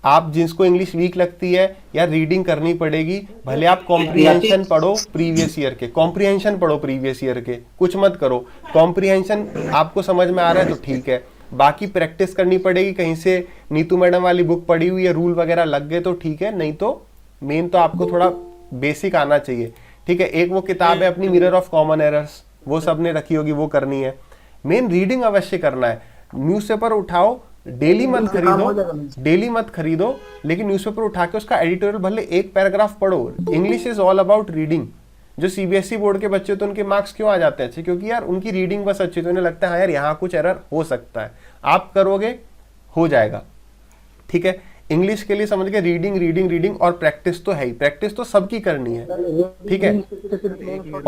आप जिसको इंग्लिश वीक लगती है या रीडिंग करनी पड़ेगी, भले आप कॉम्प्रिहेंशन पढ़ो प्रीवियस ईयर के, कॉम्प्रिहेंशन पढ़ो प्रीवियस ईयर के, कुछ मत करो। कॉम्प्रिहेंशन आपको समझ में आ रहा है तो ठीक है, बाकी प्रैक्टिस करनी पड़ेगी। कहीं से नीतू मैडम वाली बुक पढ़ी हुई है, रूल वगैरह लग गए तो ठीक है, नहीं तो मेन तो आपको थोड़ा बेसिक आना चाहिए। ठीक है, एक वो किताब है अपनी मिरर ऑफ कॉमन एरर्स, वो सबने रखी होगी, वो करनी है। मेन रीडिंग अवश्य करना है। न्यूज़पेपर उठाओ, डेली मत खरीदो, लेकिन न्यूज़पेपर उठा के उसका एडिटोरियल भले एक पैराग्राफ पढ़ो। English is all about reading. जो सीबीएसई बोर्ड के बच्चे तो उनके मार्क्स क्यों आ जाते हैं अच्छे? क्योंकि यार उनकी रीडिंग बस अच्छी, तो उन्हें लगता है हाँ यार यहाँ कुछ एरर हो सकता है, आप करोगे हो जाएगा। ठीक है, इंग्लिश के लिए समझ के रीडिंग और प्रैक्टिस तो है ही, प्रैक्टिस तो सबकी करनी है। ठीक है,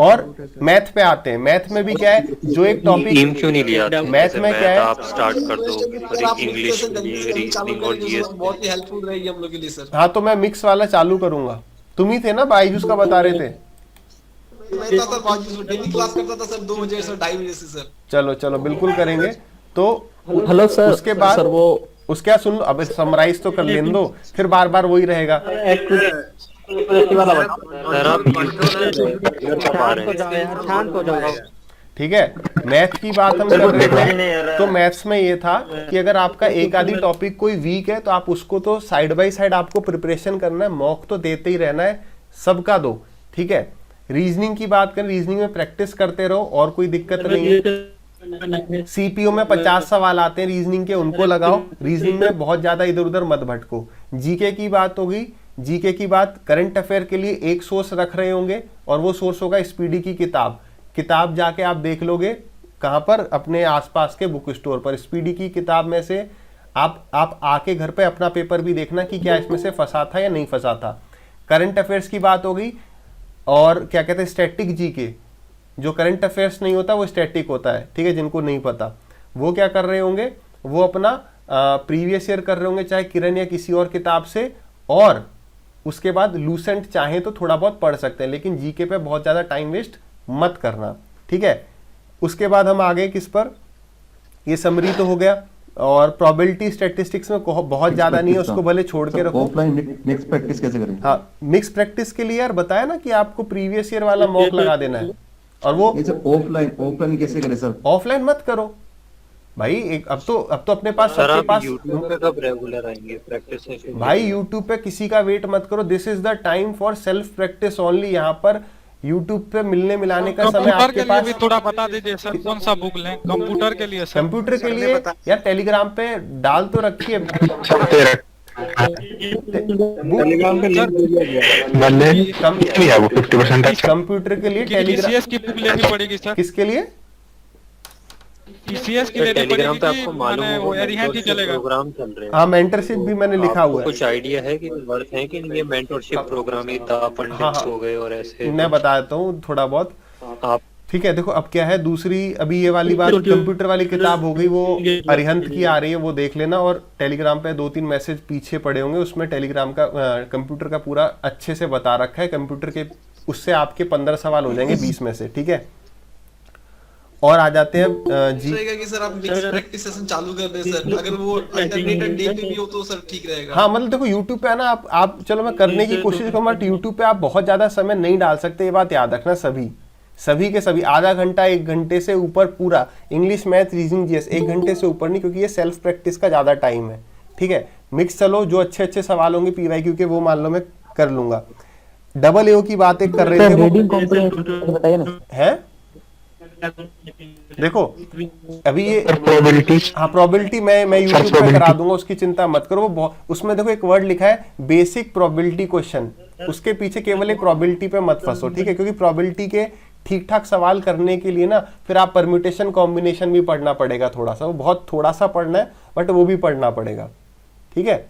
और मैथ पे आते हैं। मैथ में भी क्या है, जो एक टॉपिक क्यों नहीं लिया, मैथ में क्या है, आप स्टार्ट कर दो इंग्लिश, रीजनिंग और जीएस, बहुत ही हेल्पफुल रहेगी हम लोग के लिए सर। हाँ तो मैं मिक्स वाला चालू करूंगा। तुम ही थे ना बाईजूस का बता रहे थे? मैं था सर बाईजूस डेली क्लास करता था सर, 2 बजे से 2:30 बजे से सर। चलो बिल्कुल करेंगे। तो हेलो सर, उसके बाद सर वो उसके बाद सुन लो, अब समराइज तो कर लेने दो, फिर बार बार वही रहेगा। ठीक है, मैथ की बात हम कर रहे थे, तो मैथ्स में ये था कि अगर आपका एक आधी टॉपिक कोई वीक है तो आप उसको तो साइड बाय साइड आपको प्रिपरेशन करना है, मॉक तो देते ही रहना है, सबका दो। ठीक है, रीजनिंग की बात करें, रीजनिंग में प्रैक्टिस करते रहो और कोई दिक्कत नहीं है। सीपीओ में 50 सवाल आते हैं रीजनिंग के, उनको लगाओ। रीजनिंग में बहुत ज्यादा इधर उधर मत भटको। जीके की बात होगी, जीके की बात करंट अफेयर के लिए एक सोर्स रख रहे होंगे और वो सोर्स होगा स्पीडी की किताब जाके आप देख लोगे कहाँ पर, अपने आसपास के बुक स्टोर पर। स्पीडी की किताब में से आप आके घर पे अपना पेपर भी देखना कि क्या इसमें से फंसा था या नहीं फंसा था। करंट अफेयर्स की बात हो गई, और क्या कहते हैं स्टैटिक जीके, जो करंट अफेयर्स नहीं होता वो स्टैटिक होता है। ठीक है, जिनको नहीं पता वो क्या कर रहे होंगे, वो अपना प्रीवियस ईयर कर रहे होंगे, चाहे किरण या किसी और किताब से, और उसके बाद लूसेंट चाहे तो थोड़ा बहुत पढ़ सकते हैं, लेकिन जीके पे बहुत ज़्यादा टाइम वेस्ट मत करना। ठीक है, उसके बाद हम आगे किस पर, ये समरी तो हो गया, और प्रोबेबिलिटी स्टैटिस्टिक्स में बहुत ज्यादा नहीं है, उसको भले छोड़ के रखो। ऑफलाइन मिक्स प्रैक्टिस कैसे करें? हाँ, मिक्स प्रैक्टिस के लिए यार बताया ना कि आपको प्रीवियस ईयर वाला मॉक लगा देना है, और वो ऑफलाइन कैसे करें सर? ऑफलाइन मत करो भाई। एक अब तो अपने पास, सर सबके आप पास YouTube पे कब रेगुलर आएंगे प्रैक्टिस सेशन? भाई यूट्यूब पे किसी का वेट मत करो। This is the time for self practice only. यहाँ पर यूट्यूब पे मिलने मिलाने का समय आपके पास। भी थोड़ा बता दीजिए सर, कौन सा बुक लें कंप्यूटर के लिए? सर कंप्यूटर के लिए यार टेलीग्राम पे डाल तो रखिए। कंप्यूटर के लिए टीसीएस की बुक लेनी पड़ेगी सर। किसके लिए? टीसीएस की लेनी टेलीग्राम पे पड़ेगी, आपको मालूम वो होगा एरिहेंट ही चलेगा। प्रोग्राम चल रहे हैं। हाँ, मेंटरशिप भी मैंने लिखा हुआ है। कुछ आइडिया है कि वर्थ है कि नहीं ये मेंटरशिप प्रोग्राम? ये पंडित हो गए और ऐसे मैं बताता हूँ थोड़ा बहुत आप। ठीक है, देखो अब क्या है, दूसरी अभी ये वाली बात, कंप्यूटर वाली किताब हो गई, वो अरिहंत की आ रही है, वो देख लेना। और टेलीग्राम पे 2-3 मैसेज पीछे पड़े होंगे, उसमें टेलीग्राम का कंप्यूटर का पूरा अच्छे से बता रखा है। कंप्यूटर के उससे आपके 15 सवाल हो जाएंगे 20 में से। ठीक है, और आ जाते हैं जी कि सर आप मिक्स प्रैक्टिस सेशन चालू कर दें सर, अगर वो अल्टरनेटेड डे पे भी हो तो सर ठीक रहेगा। हाँ, मतलब देखो यूट्यूब पे है ना, आप चलो मैं करने की कोशिश करूँ, बट यूट्यूब पे आप बहुत ज्यादा समय नहीं डाल सकते, ये बात याद रखना। सभी के सभी आधा घंटा 1 घंटे से ऊपर पूरा इंग्लिश, मैथ, रीजनिंग, जीएस 1 घंटे से ऊपर नहीं, क्योंकि ये सेल्फ प्रैक्टिस का ज्यादा टाइम है। ठीक है, मिक्स चलो, जो अच्छे सवाल होंगे पीवाईक्यू के वो मान लो मैं कर लूंगा। डबल एओ की बात एक कर रहे थे, बताइए ना है। देखो अभी ये प्रोबेबिलिटी, हाँ प्रोबेबिलिटी मैं यूट्यूब पे करा दूंगा, उसकी चिंता मत करो। वो उसमें देखो एक वर्ड लिखा है बेसिक प्रोबेबिलिटी क्वेश्चन, उसके पीछे केवल एक प्रोबेबिलिटी पे मत फंसो। ठीक है, क्योंकि प्रोबेबिलिटी के ठीक ठाक सवाल करने के लिए ना फिर आप परम्यूटेशन कॉम्बिनेशन भी पढ़ना पड़ेगा थोड़ा सा, वो बहुत थोड़ा सा पढ़ना है बट वो भी पढ़ना पड़ेगा। ठीक है,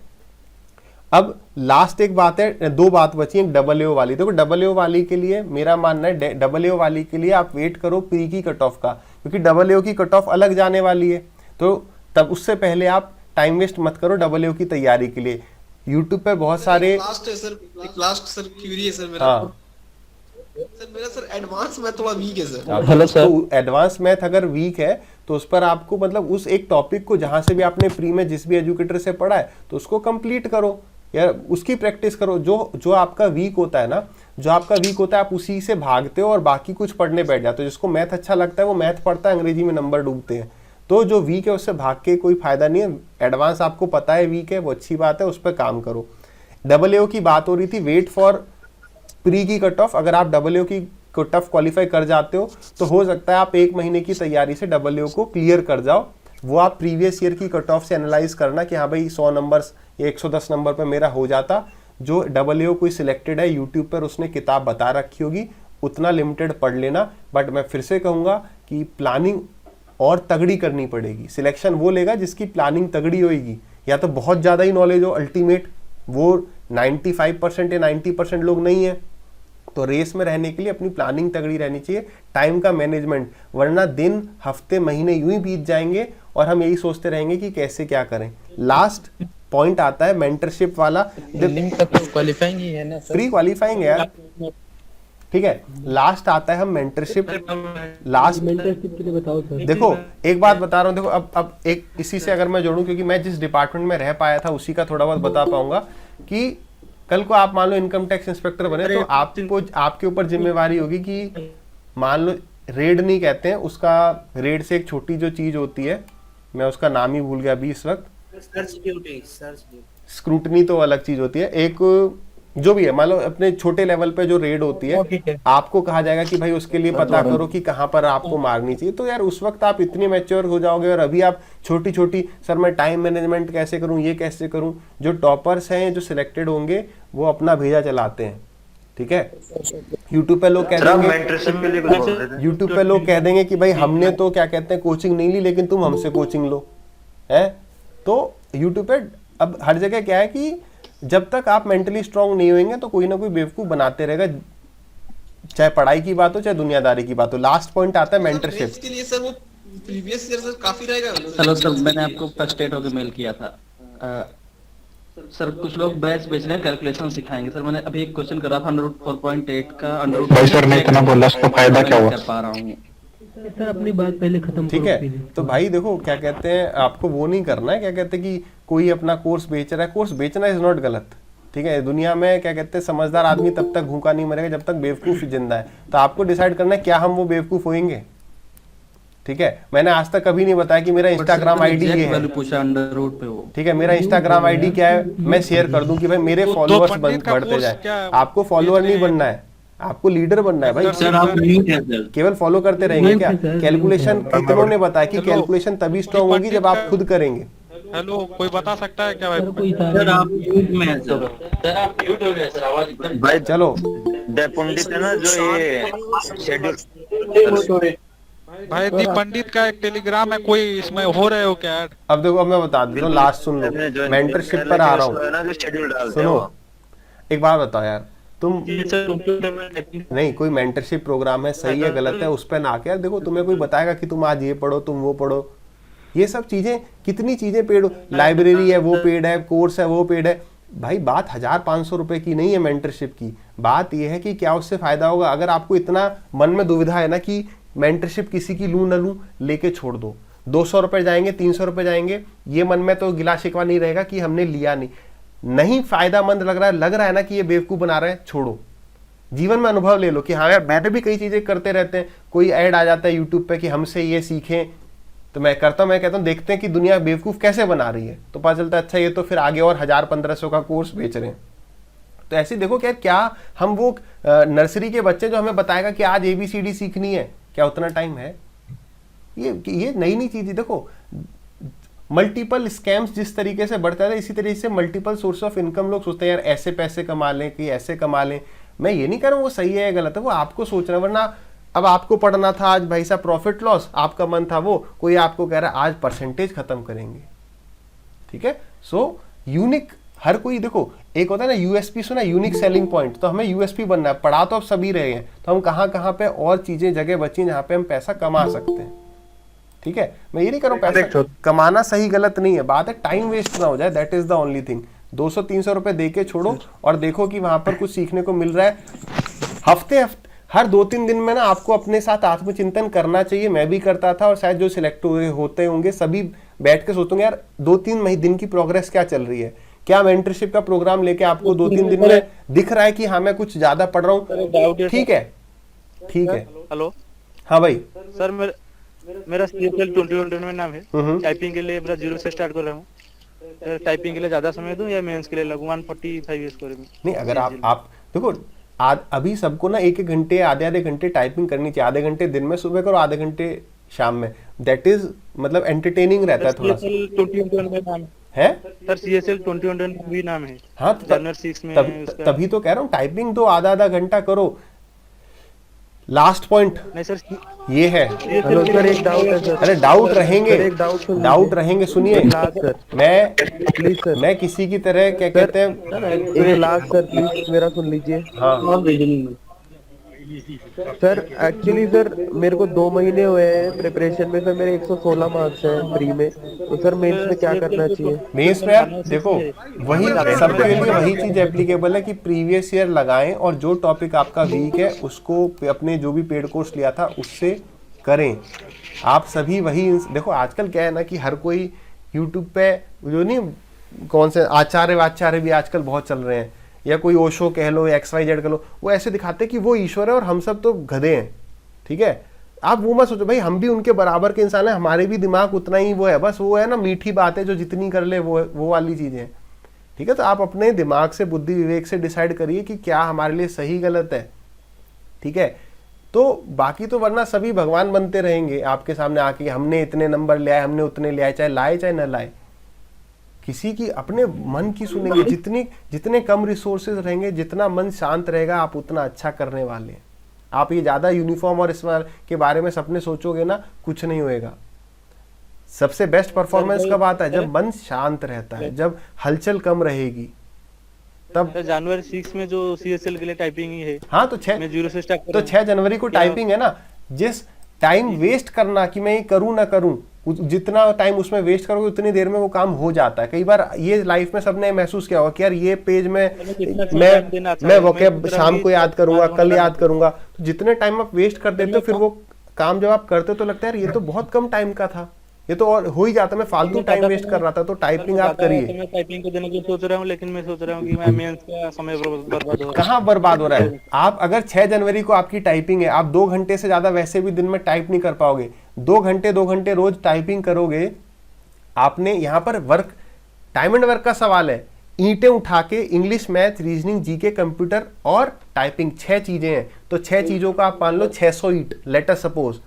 अब लास्ट एक बात है, 2 बात बची, एक डबल एओ वाली। देखो डबल एओ वाली के लिए मेरा मानना है, डबल एओ वाली के लिए आप वेट करो प्री की कट ऑफ का, क्योंकि डबल एओ की कट ऑफ अलग जाने वाली है, तो तब उससे पहले आप टाइम वेस्ट मत करो डबल एओ की तैयारी के लिए। यूट्यूब पे बहुत सारे लास्ट है सर, एक लास्ट सर क्वेरी है सर मेरा। हाँ सर मेरा सर एडवांस में थोड़ा वीक है सर। Hello sir. तो एडवांस मैथ अगर वीक है तो उस पर आपको मतलब उस एक टॉपिक को जहां से भी आपने प्री में जिस भी एजुकेटर से पढ़ा है तो उसको कंप्लीट करो या उसकी प्रैक्टिस करो। जो आपका वीक होता है ना, जो आपका वीक होता है आप उसी से भागते हो और बाकी कुछ पढ़ने बैठ जाते हो। जिसको मैथ अच्छा लगता है वो मैथ पढ़ता है, अंग्रेजी में नंबर डूबते हैं। तो जो वीक है उससे भाग के कोई फायदा नहीं है। एडवांस आपको पता है वीक है, वो अच्छी बात है, उस पर काम करो। AAO की बात हो रही थी, वेट फॉर प्री की कट ऑफ। अगर आप AAO की कट ऑफ क्वालिफाई कर जाते हो तो हो सकता है आप 1 महीने की तैयारी से AAO को क्लियर कर जाओ। वो आप प्रीवियस ईयर की कट ऑफ से एनालाइज करना कि हाँ भाई 100 नंबर्स या 110 नंबर पे मेरा हो जाता। जो AAO कोई सिलेक्टेड है यूट्यूब पर उसने किताब बता रखी होगी, उतना लिमिटेड पढ़ लेना। बट मैं फिर से कहूँगा कि प्लानिंग और तगड़ी करनी पड़ेगी। सिलेक्शन वो लेगा जिसकी प्लानिंग तगड़ी होगी। या तो बहुत ज़्यादा ही नॉलेज हो अल्टीमेट, वो 95% या 90% लोग नहीं है। तो रेस में रहने के लिए अपनी प्लानिंग तगड़ी रहनी चाहिए, टाइम का मैनेजमेंट, वरना दिन हफ्ते महीने यूं ही बीत जाएंगे और हम यही सोचते रहेंगे कि कैसे क्या करें। लास्ट पॉइंट आता है मेंटरशिप वाला। क्वालिफाइंग ही है ना सर? प्री क्वालिफाइंग है यार, ठीक है। लास्ट आता है हम मेंटरशिप। लास्ट मेंटरशिप के लिए बताओ सर। देखो एक बात बता रहा हूँ, देखो अब एक इसी से अगर मैं जोड़ूं, क्योंकि मैं जिस डिपार्टमेंट में रह पाया था उसी का थोड़ा बहुत बता पाऊंगा कि कल को आप मान लो इनकम टैक्स इंस्पेक्टर बने तो आपको आपके ऊपर जिम्मेवारी होगी कि मान लो रेड नहीं कहते हैं उसका, रेड से एक छोटी जो चीज होती है, मैं उसका नाम ही भूल गया अभी इस वक्त, स्क्रूटनी तो अलग चीज होती है, एक जो भी है मान लो अपने छोटे लेवल पे जो रेड होती है, आपको कहा जाएगा कि भाई उसके लिए पता करो कि कहाँ पर आपको मारनी चाहिए। तो यार उस वक्त आप इतने मैच्योर हो जाओगे। और अभी आप छोटी छोटी, सर मैं टाइम मैनेजमेंट कैसे करूँ, ये कैसे करूँ। जो टॉपर्स हैं जो सिलेक्टेड होंगे वो अपना भेजा चलाते हैं, ठीक है। यूट्यूब पे लोग कह देंगे, यूट्यूब पे लोग कह देंगे कि भाई हमने तो क्या कहते हैं कोचिंग नहीं ली, लेकिन तुम हमसे कोचिंग लो, है। तो यूट्यूब पे अब हर जगह क्या है कि जब तक आप मेंटली स्ट्रांग नहीं होंगे तो कोई ना कोई बेवकूफ बनाते रहेगा, चाहे पढ़ाई की बात हो चाहे दुनियादारी की बात हो। लास्ट पॉइंट आता है मेंटरशिप के लिए सर। वो प्रीवियस ईयर सर काफी रहेगा। हेलो सर, मैंने आपको फर्स्ट एड होकर मेल किया था। सर कुछ लोग बैच बेच रहे हैं, कैलकुलेशन सिखाएंगे। सर मैंने अभी एक क्वेश्चन करा था अंडर 4.8 का अंडर भाई सर ने इतना बोला, उसका फायदा क्या हुआ? कर पा रहा हूँ सर, अपनी बात पहले खत्म ठीक है। तो भाई देखो क्या कहते हैं, आपको वो नहीं करना है, क्या कहते हैं कि कोई अपना कोर्स बेच रहा है। कोर्स बेचना इज नॉट गलत, ठीक है। दुनिया में क्या कहते हैं समझदार आदमी तब तक भूखा नहीं मरेगा जब तक बेवकूफ जिंदा है। तो आपको डिसाइड करना है क्या हम वो बेवकूफ होंगे, ठीक है। मैंने आज तक कभी नहीं बताया कि मेरा इंस्टाग्राम आईडी ये है, ठीक है। मेरा इंस्टाग्राम आईडी क्या है मैं शेयर कर दूं कि भाई मेरे फॉलोअर्स बढ़ते जाए। आपको फॉलोअर नहीं बनना है, आपको लीडर बनना है भाई। सर आप म्यूट है सर। केवल फॉलो करते रहेंगे क्या? कैलकुलेशन कितनों ने बताया कि कैलकुलेशन तभी स्ट्रांग होगी जब आप खुद करेंगे। हेलो, कोई बता सकता है क्या भाई? सर आप म्यूट में है सर। सर आप म्यूट हो गए सर, आवाज एकदम। भाई चलो दीप पंडित है ना जो ये शेड्यूल, भाई दीप पंडित का एक टेलीग्राम है, कोई इसमें हो रहे हो क्या ऐड? अब देखो अब मैं बता देता हूँ, लास्ट सुन लो, मेंटरशिप पर आ रहा हूँ। सुनो एक बात बताओ यार, तुम नहीं कोई मेंटरशिप प्रोग्राम है, सही है गलत है उस पर ना आके यार देखो तुम्हें कोई बताएगा कि तुम आज ये पढ़ो तुम वो पढ़ो। ये सब चीजें, कितनी चीजें पेड, लाइब्रेरी है वो पेड है, कोर्स है वो पेड है। भाई बात 1,500 रुपए की नहीं है मेंटरशिप की, बात यह है कि क्या उससे फायदा होगा। अगर आपको इतना मन में दुविधा है ना कि मेंटरशिप किसी की लूं ना लूं, लेके छोड़ दो। 200 रुपए जाएंगे 300 रुपए जाएंगे, ये मन में तो गिला शिकवा नहीं रहेगा कि हमने लिया नहीं फायदामंद लग रहा है ना कि ये बेवकूफ बना रहे हैं, छोड़ो। जीवन में अनुभव ले लो कि हाँ यार मैंने भी कई चीजें करते रहते हैं। कोई ऐड आ जाता है यूट्यूब पे कि हमसे ये सीखें, तो मैं कहता हूँ देखते हैं कि दुनिया बेवकूफ कैसे बना रही है, तो पता चलता है अच्छा ये तो फिर आगे और 1000-1500 का कोर्स बेच रहे हैं। तो ऐसे देखो कि क्या हम वो नर्सरी के बच्चे जो हमें बताएगा कि आज ABCD सीखनी है, क्या उतना टाइम है? ये नई चीज। देखो मल्टीपल स्कैम्स जिस तरीके से बढ़ता है इसी तरीके से मल्टीपल सोर्स ऑफ इनकम लोग सोचते हैं यार ऐसे पैसे कमा लें कि ऐसे कमा लें। मैं ये नहीं कह रहा हूँ वो सही है या गलत है, वो आपको सोचना। वरना अब आपको पढ़ना था आज भाई साहब प्रॉफिट लॉस, आपका मन था वो, कोई आपको कह रहा है आज परसेंटेज खत्म करेंगे, ठीक है। सो यूनिक हर कोई, देखो एक होता है ना USP, सुना यूनिक सेलिंग पॉइंट, तो हमें USP बनना है। पढ़ा तो अब सभी रहे हैं, तो हम कहाँ पे और चीजें जगह बची जहाँ पे हम पैसा कमा सकते हैं, ठीक है। मैं ये नहीं कर रहा हूँ पैसा कमाना सही गलत नहीं है, बात है टाइम वेस्ट ना हो जाए, that is the only thing. 200-300 रुपए दे के छोड़ो और देखो कि वहां पर कुछ सीखने को मिल रहा है। हफ्ते हर 2-3 दिन में ना आपको अपने साथ आत्मचिंतन करना चाहिए। मैं भी करता था और शायद जो सिलेक्ट होते होंगे सभी बैठ के सोचोगे यार 2-3 दिन की प्रोग्रेस क्या चल रही है, क्या मेंटरशिप का प्रोग्राम लेके आपको 2-3 दिन में दिख रहा है कि हाँ मैं कुछ ज्यादा पढ़ रहा हूँ। ठीक है हेलो हाँ भाई सर, मेरा CSL 2021 में नाम है। टाइपिंग के लिए मेरा 0 से स्टार्ट कर रहा हूँ। टाइपिंग के लिए ज्यादा समय दूं या मेंस के लिए लगूं 145 स्कोर में? नहीं, अगर आप देखो अभी सबको ना 1-1 घंटे आधे घंटे टाइपिंग करनी चाहिए। आधे घंटे दिन में सुबह करो, आधे घंटे शाम में। दैट इज मतलब एंटरटेनिंग रहता है थोड़ा सा। CSL 2021 में नाम है सर, CSL 2021 में भी नाम है। हाँ जनवरी 6 में तभी तो कह रहा हूँ टाइपिंग तो आधा घंटा करो। लास्ट पॉइंट नहीं सर, ये है। हेलो सर, एक डाउट है सर। अरे डाउट रहेंगे, डाउट रहेंगे, सुनिए। प्लीज मैं किसी की तरह क्या कहते हैं, एक लास्ट सर प्लीज मेरा सुन लीजिए। हाँ सर एक्चुअली सर मेरे को 2 महीने हुए हैं प्रिपरेशन में सर, मेरे 116 मार्क्स हैं प्री में, तो सर मेंस में क्या करना चाहिए? मेंस में यार देखो वही सबके लिए वही चीज एप्लीकेबल है कि प्रीवियस ईयर लगाएं और जो टॉपिक आपका वीक है उसको अपने जो भी पेड कोर्स लिया था उससे करें। आप सभी वही देखो आजकल क्या है ना कि हर कोई यूट्यूब पे जो नहीं कौन से आचार्य भी आजकल बहुत चल रहे हैं, या कोई ओशो कह लो या XYZ कह लो, वो ऐसे दिखाते हैं कि वो ईश्वर है और हम सब तो गधे हैं। ठीक है, आप वो मत सोचो भाई हम भी उनके बराबर के इंसान हैं, हमारे भी दिमाग उतना ही वो है, बस वो है ना मीठी बात है जो जितनी कर ले वो वाली चीजें। ठीक है, तो आप अपने दिमाग से बुद्धि विवेक से डिसाइड करिए कि क्या हमारे लिए सही गलत है। ठीक है, तो बाकी तो वरना सभी भगवान बनते रहेंगे आपके सामने आके, हमने इतने नंबर ले आए, हमने उतने ले आए, चाहे लाए चाहे न लाए। किसी की अपने मन की सुनेंगे, जितने कम रिसोर्सेज रहेंगे, जितना मन शांत रहेगा, आप उतना अच्छा करने वाले हैं। आप ये ज्यादा यूनिफॉर्म और इस के बारे में सपने सोचोगे ना, कुछ नहीं होएगा। सबसे बेस्ट परफॉर्मेंस कब आता है? जब मन शांत रहता है, जब हलचल कम रहेगी, तब। जनवरी 6 में जो CSL के लिए टाइपिंग ही है। हाँ तो 6 जनवरी को टाइपिंग है ना। जिस टाइम वेस्ट करना कि मैं ये करूं ना करूं, जितना टाइम उसमें वेस्ट करोगे उतनी देर में वो काम हो जाता है। कई बार ये लाइफ में सबने महसूस किया होगा कि यार ये पेज में मैं वोकैब शाम को याद करूंगा, कल याद करूंगा। तो जितने टाइम आप वेस्ट कर देते हो, फिर वो काम जब आप करते हो तो लगता है यार ये तो बहुत कम टाइम का था, ये तो और हो ही जाता, मैं फालतू टाइम वेस्ट कर रहा था। तो टाइपिंग आप करिए। मैं टाइपिंग को देने की सोच रहा हूँ, लेकिन मैं सोच रहा हूँ कि मैं मेंस का समय बर्बाद हो रहा है। कहाँ बर्बाद हो रहा है? आप अगर 6 जनवरी को आपकी टाइपिंग है, आप 2 घंटे से ज्यादा वैसे भी दिन में टाइप नहीं कर पाओगे। 2 घंटे रोज टाइपिंग करोगे। आपने यहाँ पर वर्क, टाइम एंड वर्क का सवाल है। ईंटें उठा के English, math, reasoning, GK, computer और टाइपिंग 6 चीजें हैं। तो 6 चीजों का आप मान लो 600 ईंट, लेट अस सपोज।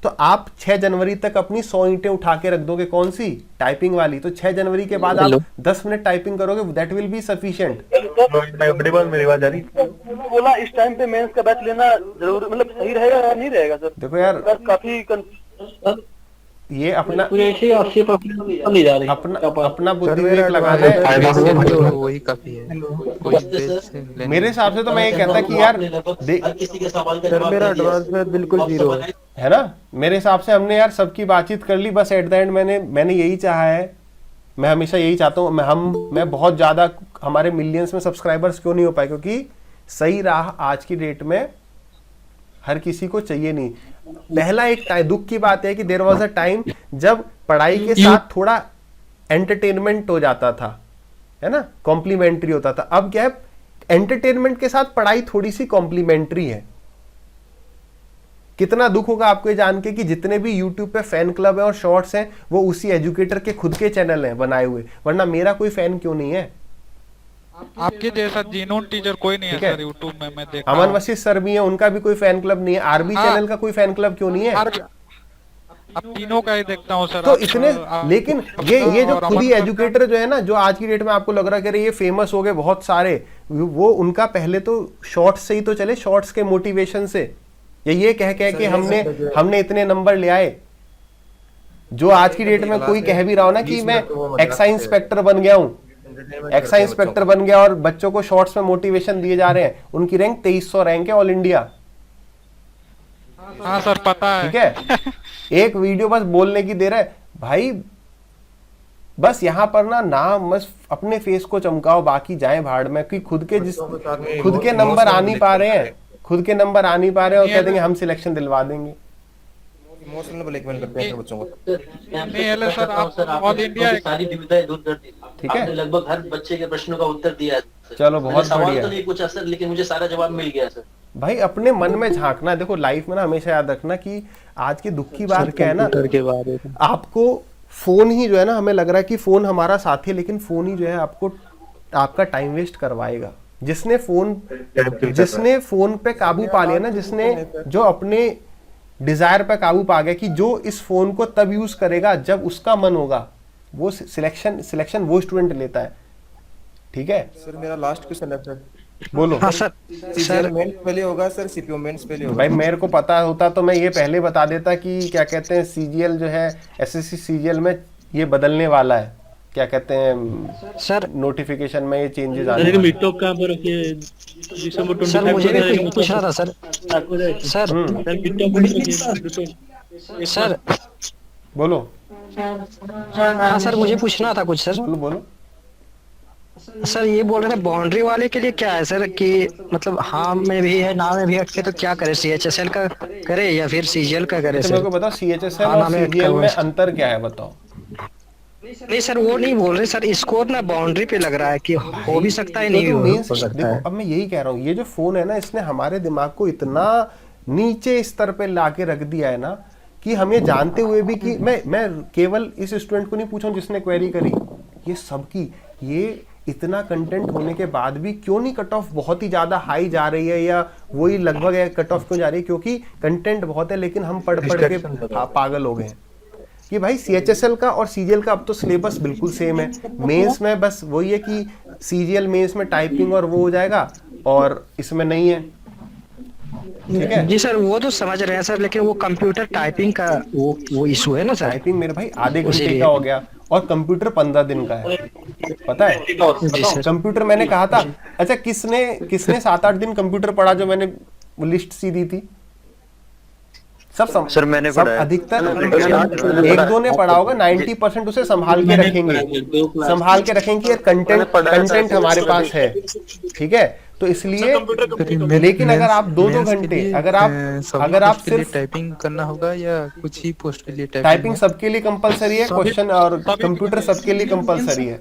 तो आप 6 जनवरी तक अपनी 100 ईंटें उठा के रख दोगे। कौन सी? टाइपिंग वाली। तो 6 जनवरी के बाद आप 10 मिनट टाइपिंग करोगे, दैट विल बी सफिशिएंट। मेरी बात जा रही बोला इस टाइम पे मेंस का बैच लेना जरूर, मतलब सही रहेगा या नहीं रहेगा सर? देखो यार काफी ये अपना बुद्धि विवेक लगाना है, वही काफी है। मेरे हिसाब से तो मैं ये कहता कि यार सर मेरा एडवांस में बिल्कुल 0 है ना। मेरे हिसाब से हमने यार सबकी बातचीत कर ली। बस एट द एंड मैंने यही चाहा है, मैं हमेशा यही चाहता हूँ। मैं बहुत ज्यादा, हमारे मिलियंस में सब्सक्राइबर्स क्यों नहीं हो पाए? क्योंकि सही राह आज की डेट में हर किसी को चाहिए नहीं। पहला एक दुख की बात है कि देयर वाज अ टाइम जब पढ़ाई के साथ थोड़ा एंटरटेनमेंट हो जाता था, है ना, कॉम्प्लीमेंट्री होता था। अब क्या है, एंटरटेनमेंट के साथ पढ़ाई थोड़ी सी कॉम्प्लीमेंट्री है। कितना दुख होगा आपको ये जान के कि जितने भी यूट्यूब पे फैन क्लब है और शॉर्ट्स हैं, वो उसी एजुकेटर के खुद के चैनल हैं बनाए हुए, वरना मेरा कोई फैन क्यों नहीं है? आपके जैसा जीनून टीचर कोई नहीं है सर यूट्यूब में, मैं देखा। अमन वशिष्ठ सर भी है, उनका भी कोई फैन क्लब नहीं है। आरबी चैनल का कोई फैन क्लब क्यों नहीं है? अब तीनों का ही देखता हूँ सर। तो इतने, लेकिन ये जो खुद ही एजुकेटर जो है ना, जो आज की डेट में आपको लग रहा है कि ये फेमस हो गए बहुत सारे, वो उनका पहले तो शॉर्ट्स से ही तो चले, शॉर्ट्स के मोटिवेशन से। ये कह कि हमने इतने नंबर ले आए। जो आज की डेट में कोई कह भी रहा हो ना कि मैं एक्साइज इंस्पेक्टर बन गया हूँ, एक्साइज इंस्पेक्टर बन गया, और बच्चों को शॉर्ट्स में मोटिवेशन दिए जा रहे हैं, उनकी रैंक 2300 रैंक है ऑल इंडिया। हाँ सर पता है। ठीक है, एक वीडियो बस बोलने की देर है भाई। बस यहाँ पर ना नाम बस अपने फेस को चमकाओ, बाकी जाए भाड़ में, कि खुद के नंबर आ नहीं पा रहे हैं, खुद के नंबर आ नहीं पा रहे हैं और कह देंगे हम सिलेक्शन दिलवा देंगे। इमोशनल ब्लैकमेल करते हैं बच्चों को। सर आप ऑल इंडिया सारी दुविधाएं दूर कर दी। ठीक है, आपने लगभग हर बच्चे के प्रश्नों का उत्तर दिया है। चलो बहुत सवाल बढ़िया। तो नहीं पूछा सर, लेकिन मुझे सारा जवाब मिल गया सर। भाई अपने मन में झांकना है। देखो लाइफ में ना हमेशा याद रखना कि आज की दुख की बात क्या है ना, आपको फोन ही जो है ना, हमें लग रहा है कि फोन हमारा साथी है, लेकिन फोन ही जो है आपको आपका टाइम वेस्ट करवाएगा। जिसने फोन पे काबू पा लिया ना, जिसने जो अपने डिजायर पे काबू पा गया कि जो इस फोन को तब यूज करेगा जब उसका मन होगा, वो सिलेक्शन वो स्टूडेंट लेता है। ठीक है सर, मेरा लास्ट क्वेश्चन है सर। बोलो। हाँ सर, सीजीएल मेंस पहले होगा सर, सीपीयू मेंस पहले होगा? भाई मेरे को पता होता तो मैं ये पहले बता देता कि क्या कहते हैं सीजीएल जो है एसएससी सीजीएल में ये बदलने वाला है, क्या कहते हैं सर नोटिफिकेशन में ये चेंजेस आ रहे हैं। मीटअप कहां पर रखिए दिसंबर 25 सर मुझे भी पूछना था सर। सर बोलो। हाँ सर, मुझे पूछना था कुछ सर। बोलो। सर ये बोल रहे थे बाउंड्री वाले के लिए क्या है सर, कि मतलब हाँ में भी है ना में भी अटके, तो क्या करे, सीएचएसएल का करे या फिर सीजीएल का करे? तो मेरे को बताओ सीएचएसएल और सीजीएल में अंतर क्या है, बताओ। नहीं सर वो नहीं बोल रहे सर, स्कोर ना बाउंड्री पे लग रहा है कि हो भी सकता है, नहीं हो सकता है। अब मैं यही कह रहा हूँ, ये जो फोन है ना, इसने हमारे दिमाग को इतना नीचे स्तर पे लाके रख दिया है ना कि हम ये जानते हुए भी कि मैं केवल इस स्टूडेंट को नहीं पूछा जिसने क्वेरी करी, ये सबकी, ये इतना कंटेंट होने के बाद भी क्यों नहीं कट ऑफ बहुत ही ज्यादा हाई जा रही है, या वही लगभग कट ऑफ क्यों जा रही है? क्योंकि कंटेंट बहुत है, लेकिन हम पढ़ के पागल हो गए हैं कि भाई सीएचएसएल का और सीजीएल का अब तो सिलेबस बिल्कुल सेम है। मेंस में बस वही है कि सीजीएल मेंस में टाइपिंग और वो हो जाएगा और इसमें नहीं है। ठीक है जी सर, वो तो समझ रहे हैं सर, लेकिन वो कंप्यूटर टाइपिंग का वो इशू है ना सर। टाइपिंग मेरे भाई आधे घंटे का हो गया और कंप्यूटर 15 दिन का है, पता है? कंप्यूटर मैंने कहा था, अच्छा किसने 7-8 दिन कंप्यूटर पढ़ा जो मैंने लिस्ट सी दी थी? सर मैंने सब अधिकतर 1-2 ने पढ़ा होगा, 90% उसे संभाल के रखेंगे, कंटेंट हमारे पास है। ठीक है, तो इसलिए लेकिन अगर आप 2-2 घंटे अगर आप सिर्फ टाइपिंग करना होगा या कुछ ही पोस्ट के लिए टाइपिंग सबके लिए कंपलसरी है, क्वेश्चन और कंप्यूटर सबके लिए कंपलसरी है।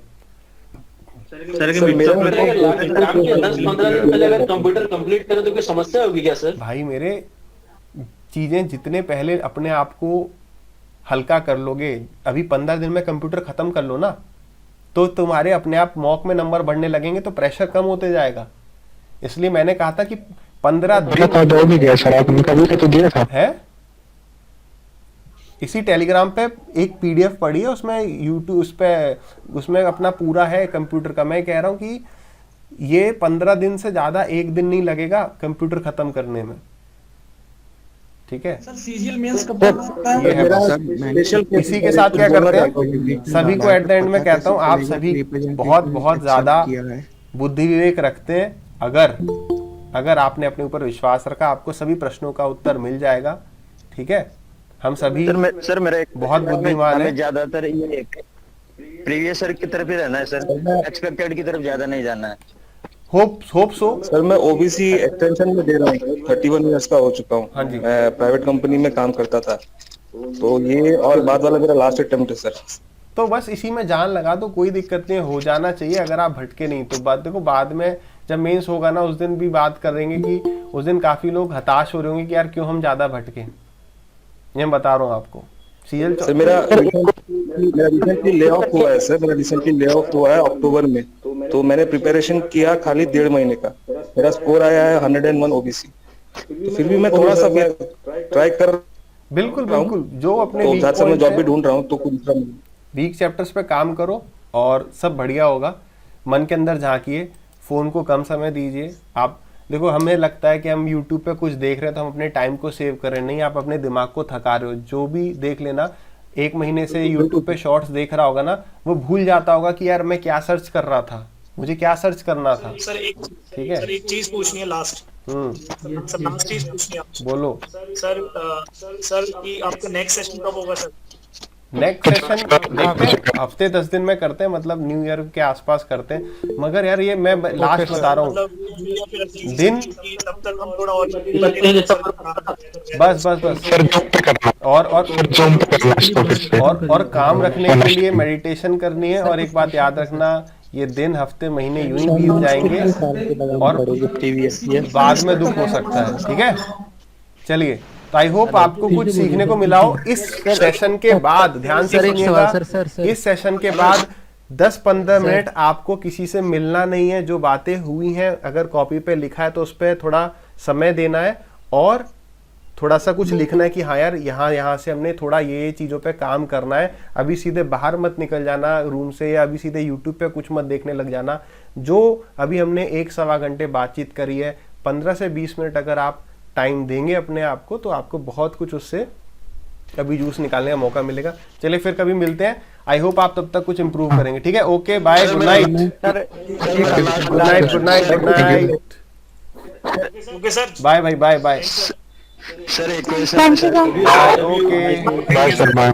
सर 10-15 दिन पहले अगर कंप्यूटर कंप्लीट करें तो कोई समस्या होगी क्या सर? भाई मेरे चीजें जितने पहले अपने आप को हल्का कर लोगे, अभी 15 दिन में कंप्यूटर खत्म कर लो ना, तो तुम्हारे अपने आप मॉक में नंबर बढ़ने लगेंगे, तो प्रेशर कम होते जाएगा। इसलिए मैंने कहा था कि 15 दिन है। इसी टेलीग्राम पे एक पीडीएफ पढ़ी है, उसमें यूट्यूब उसमें अपना पूरा है कंप्यूटर का। मैं कह रहा हूँ कि ये 15 दिन से ज्यादा 1 दिन नहीं लगेगा कंप्यूटर खत्म करने में। ठीक है, सीजीएल मेंस कब ये है बस। इसी के साथ क्या करते हैं, सभी को एट द एंड में कहता हूँ, आप सभी बहुत ज्यादा बुद्धि विवेक रखते हैं। अगर आपने अपने ऊपर विश्वास रखा, आपको सभी प्रश्नों का उत्तर मिल जाएगा। ठीक है, हम सभी सर मेरा एक बहुत बुद्धिमान है। ज्यादातर ये प्रीवियस सर की तरफ ही रहना है सर, एक्सपेक्टेड की तरफ ज्यादा नहीं जाना है। Hope so. सर मैं ओबीसी एक्सटेंशन में दे रहा हूँ, 31 इयर्स का हो चुका हूँ। हाँ जी, मैं प्राइवेट कंपनी में काम करता था, तो ये और बाद वाला मेरा लास्ट अटेम्प्ट है सर। तो बस इसी में जान लगा दो, कोई दिक्कत नहीं, हो जाना चाहिए अगर आप भटके नहीं तो। बात देखो, बाद में जब मेंस होगा ना, उस दिन भी बात करेंगे कि उस दिन काफी लोग हताश हो रहे होंगे कि यार क्यों हम ज्यादा भटके। ये मैं बता रहा हूँ आपको। सीएल सर मेरा रिसेंटली ले ऑफ हुआ है सर, मेरा रिसेंटली ले ऑफ हुआ है अक्टूबर में, तो मैंने प्रिपरेशन किया खाली 1.5 महीने का। मेरा स्कोर आया है 101 ओबीसी, तो फिर भी मैं थोड़ा सा ट्राई कर। बिल्कुल जो अपने मैं जॉब भी ढूंढ रहा हूँ, तो कुछ वीक चैप्टर्स पे काम करो और सब बढ़िया होगा। मन के अंदर झांकिए, फोन को कम समय दीजिए। आप देखो, हमें लगता है कि हम YouTube पे कुछ देख रहे हैं तो हम अपने टाइम को सेव कर रहे हैं, नहीं, आप अपने दिमाग को थका रहे हो। जो भी देख लेना, 1 महीने से YouTube पे शॉर्ट्स देख रहा होगा ना, वो भूल जाता होगा कि यार मैं क्या सर्च कर रहा था, मुझे क्या सर्च करना था। सर ठीक है, एक चीज पूछनी है लास्ट। सर लास्ट चीज पूछनी है। बोलो। सर कि आपका नेक्स्ट सेशन कब होगा सर? नेक्स्ट सेशन देखते हैं, हफ्ते 10 दिन में करते हैं, मतलब न्यू ईयर के आसपास करते हैं। मगर यार ये मैं लास्ट बता रहा हूँ, दिन बस और काम रखने के लिए मेडिटेशन करनी है। और एक बात याद रखना, ये दिन हफ्ते महीने यूं ही बीत जाएंगे और बाद में दुख हो सकता है, ठीक है। चलिए, तो आई होप आपको कुछ सीखने को मिला हो। इस सेशन के बाद ध्यान से सुनिएगा, इस सेशन के बाद 10-15 मिनट आपको किसी से मिलना नहीं है। जो बातें हुई हैं अगर कॉपी पे लिखा है तो उस पर थोड़ा समय देना है और थोड़ा सा कुछ लिखना है कि हाँ यार यहाँ से हमने थोड़ा ये चीज़ों पे काम करना है। अभी सीधे बाहर मत निकल जाना रूम से, या अभी सीधे यूट्यूब पे कुछ मत देखने लग जाना। जो अभी हमने 1-1.25 घंटे बातचीत करी है, 15 से 20 मिनट अगर आप टाइम देंगे अपने आप को, तो आपको बहुत कुछ उससे अभी जूस निकालने का मौका मिलेगा। चलिए फिर कभी मिलते हैं। आई होप आप तब तक कुछ इम्प्रूव करेंगे, ठीक है। Okay, bye, good night, good night, good night, good night, bye bye bye bye sir. एक question, okay, bye sir, bye.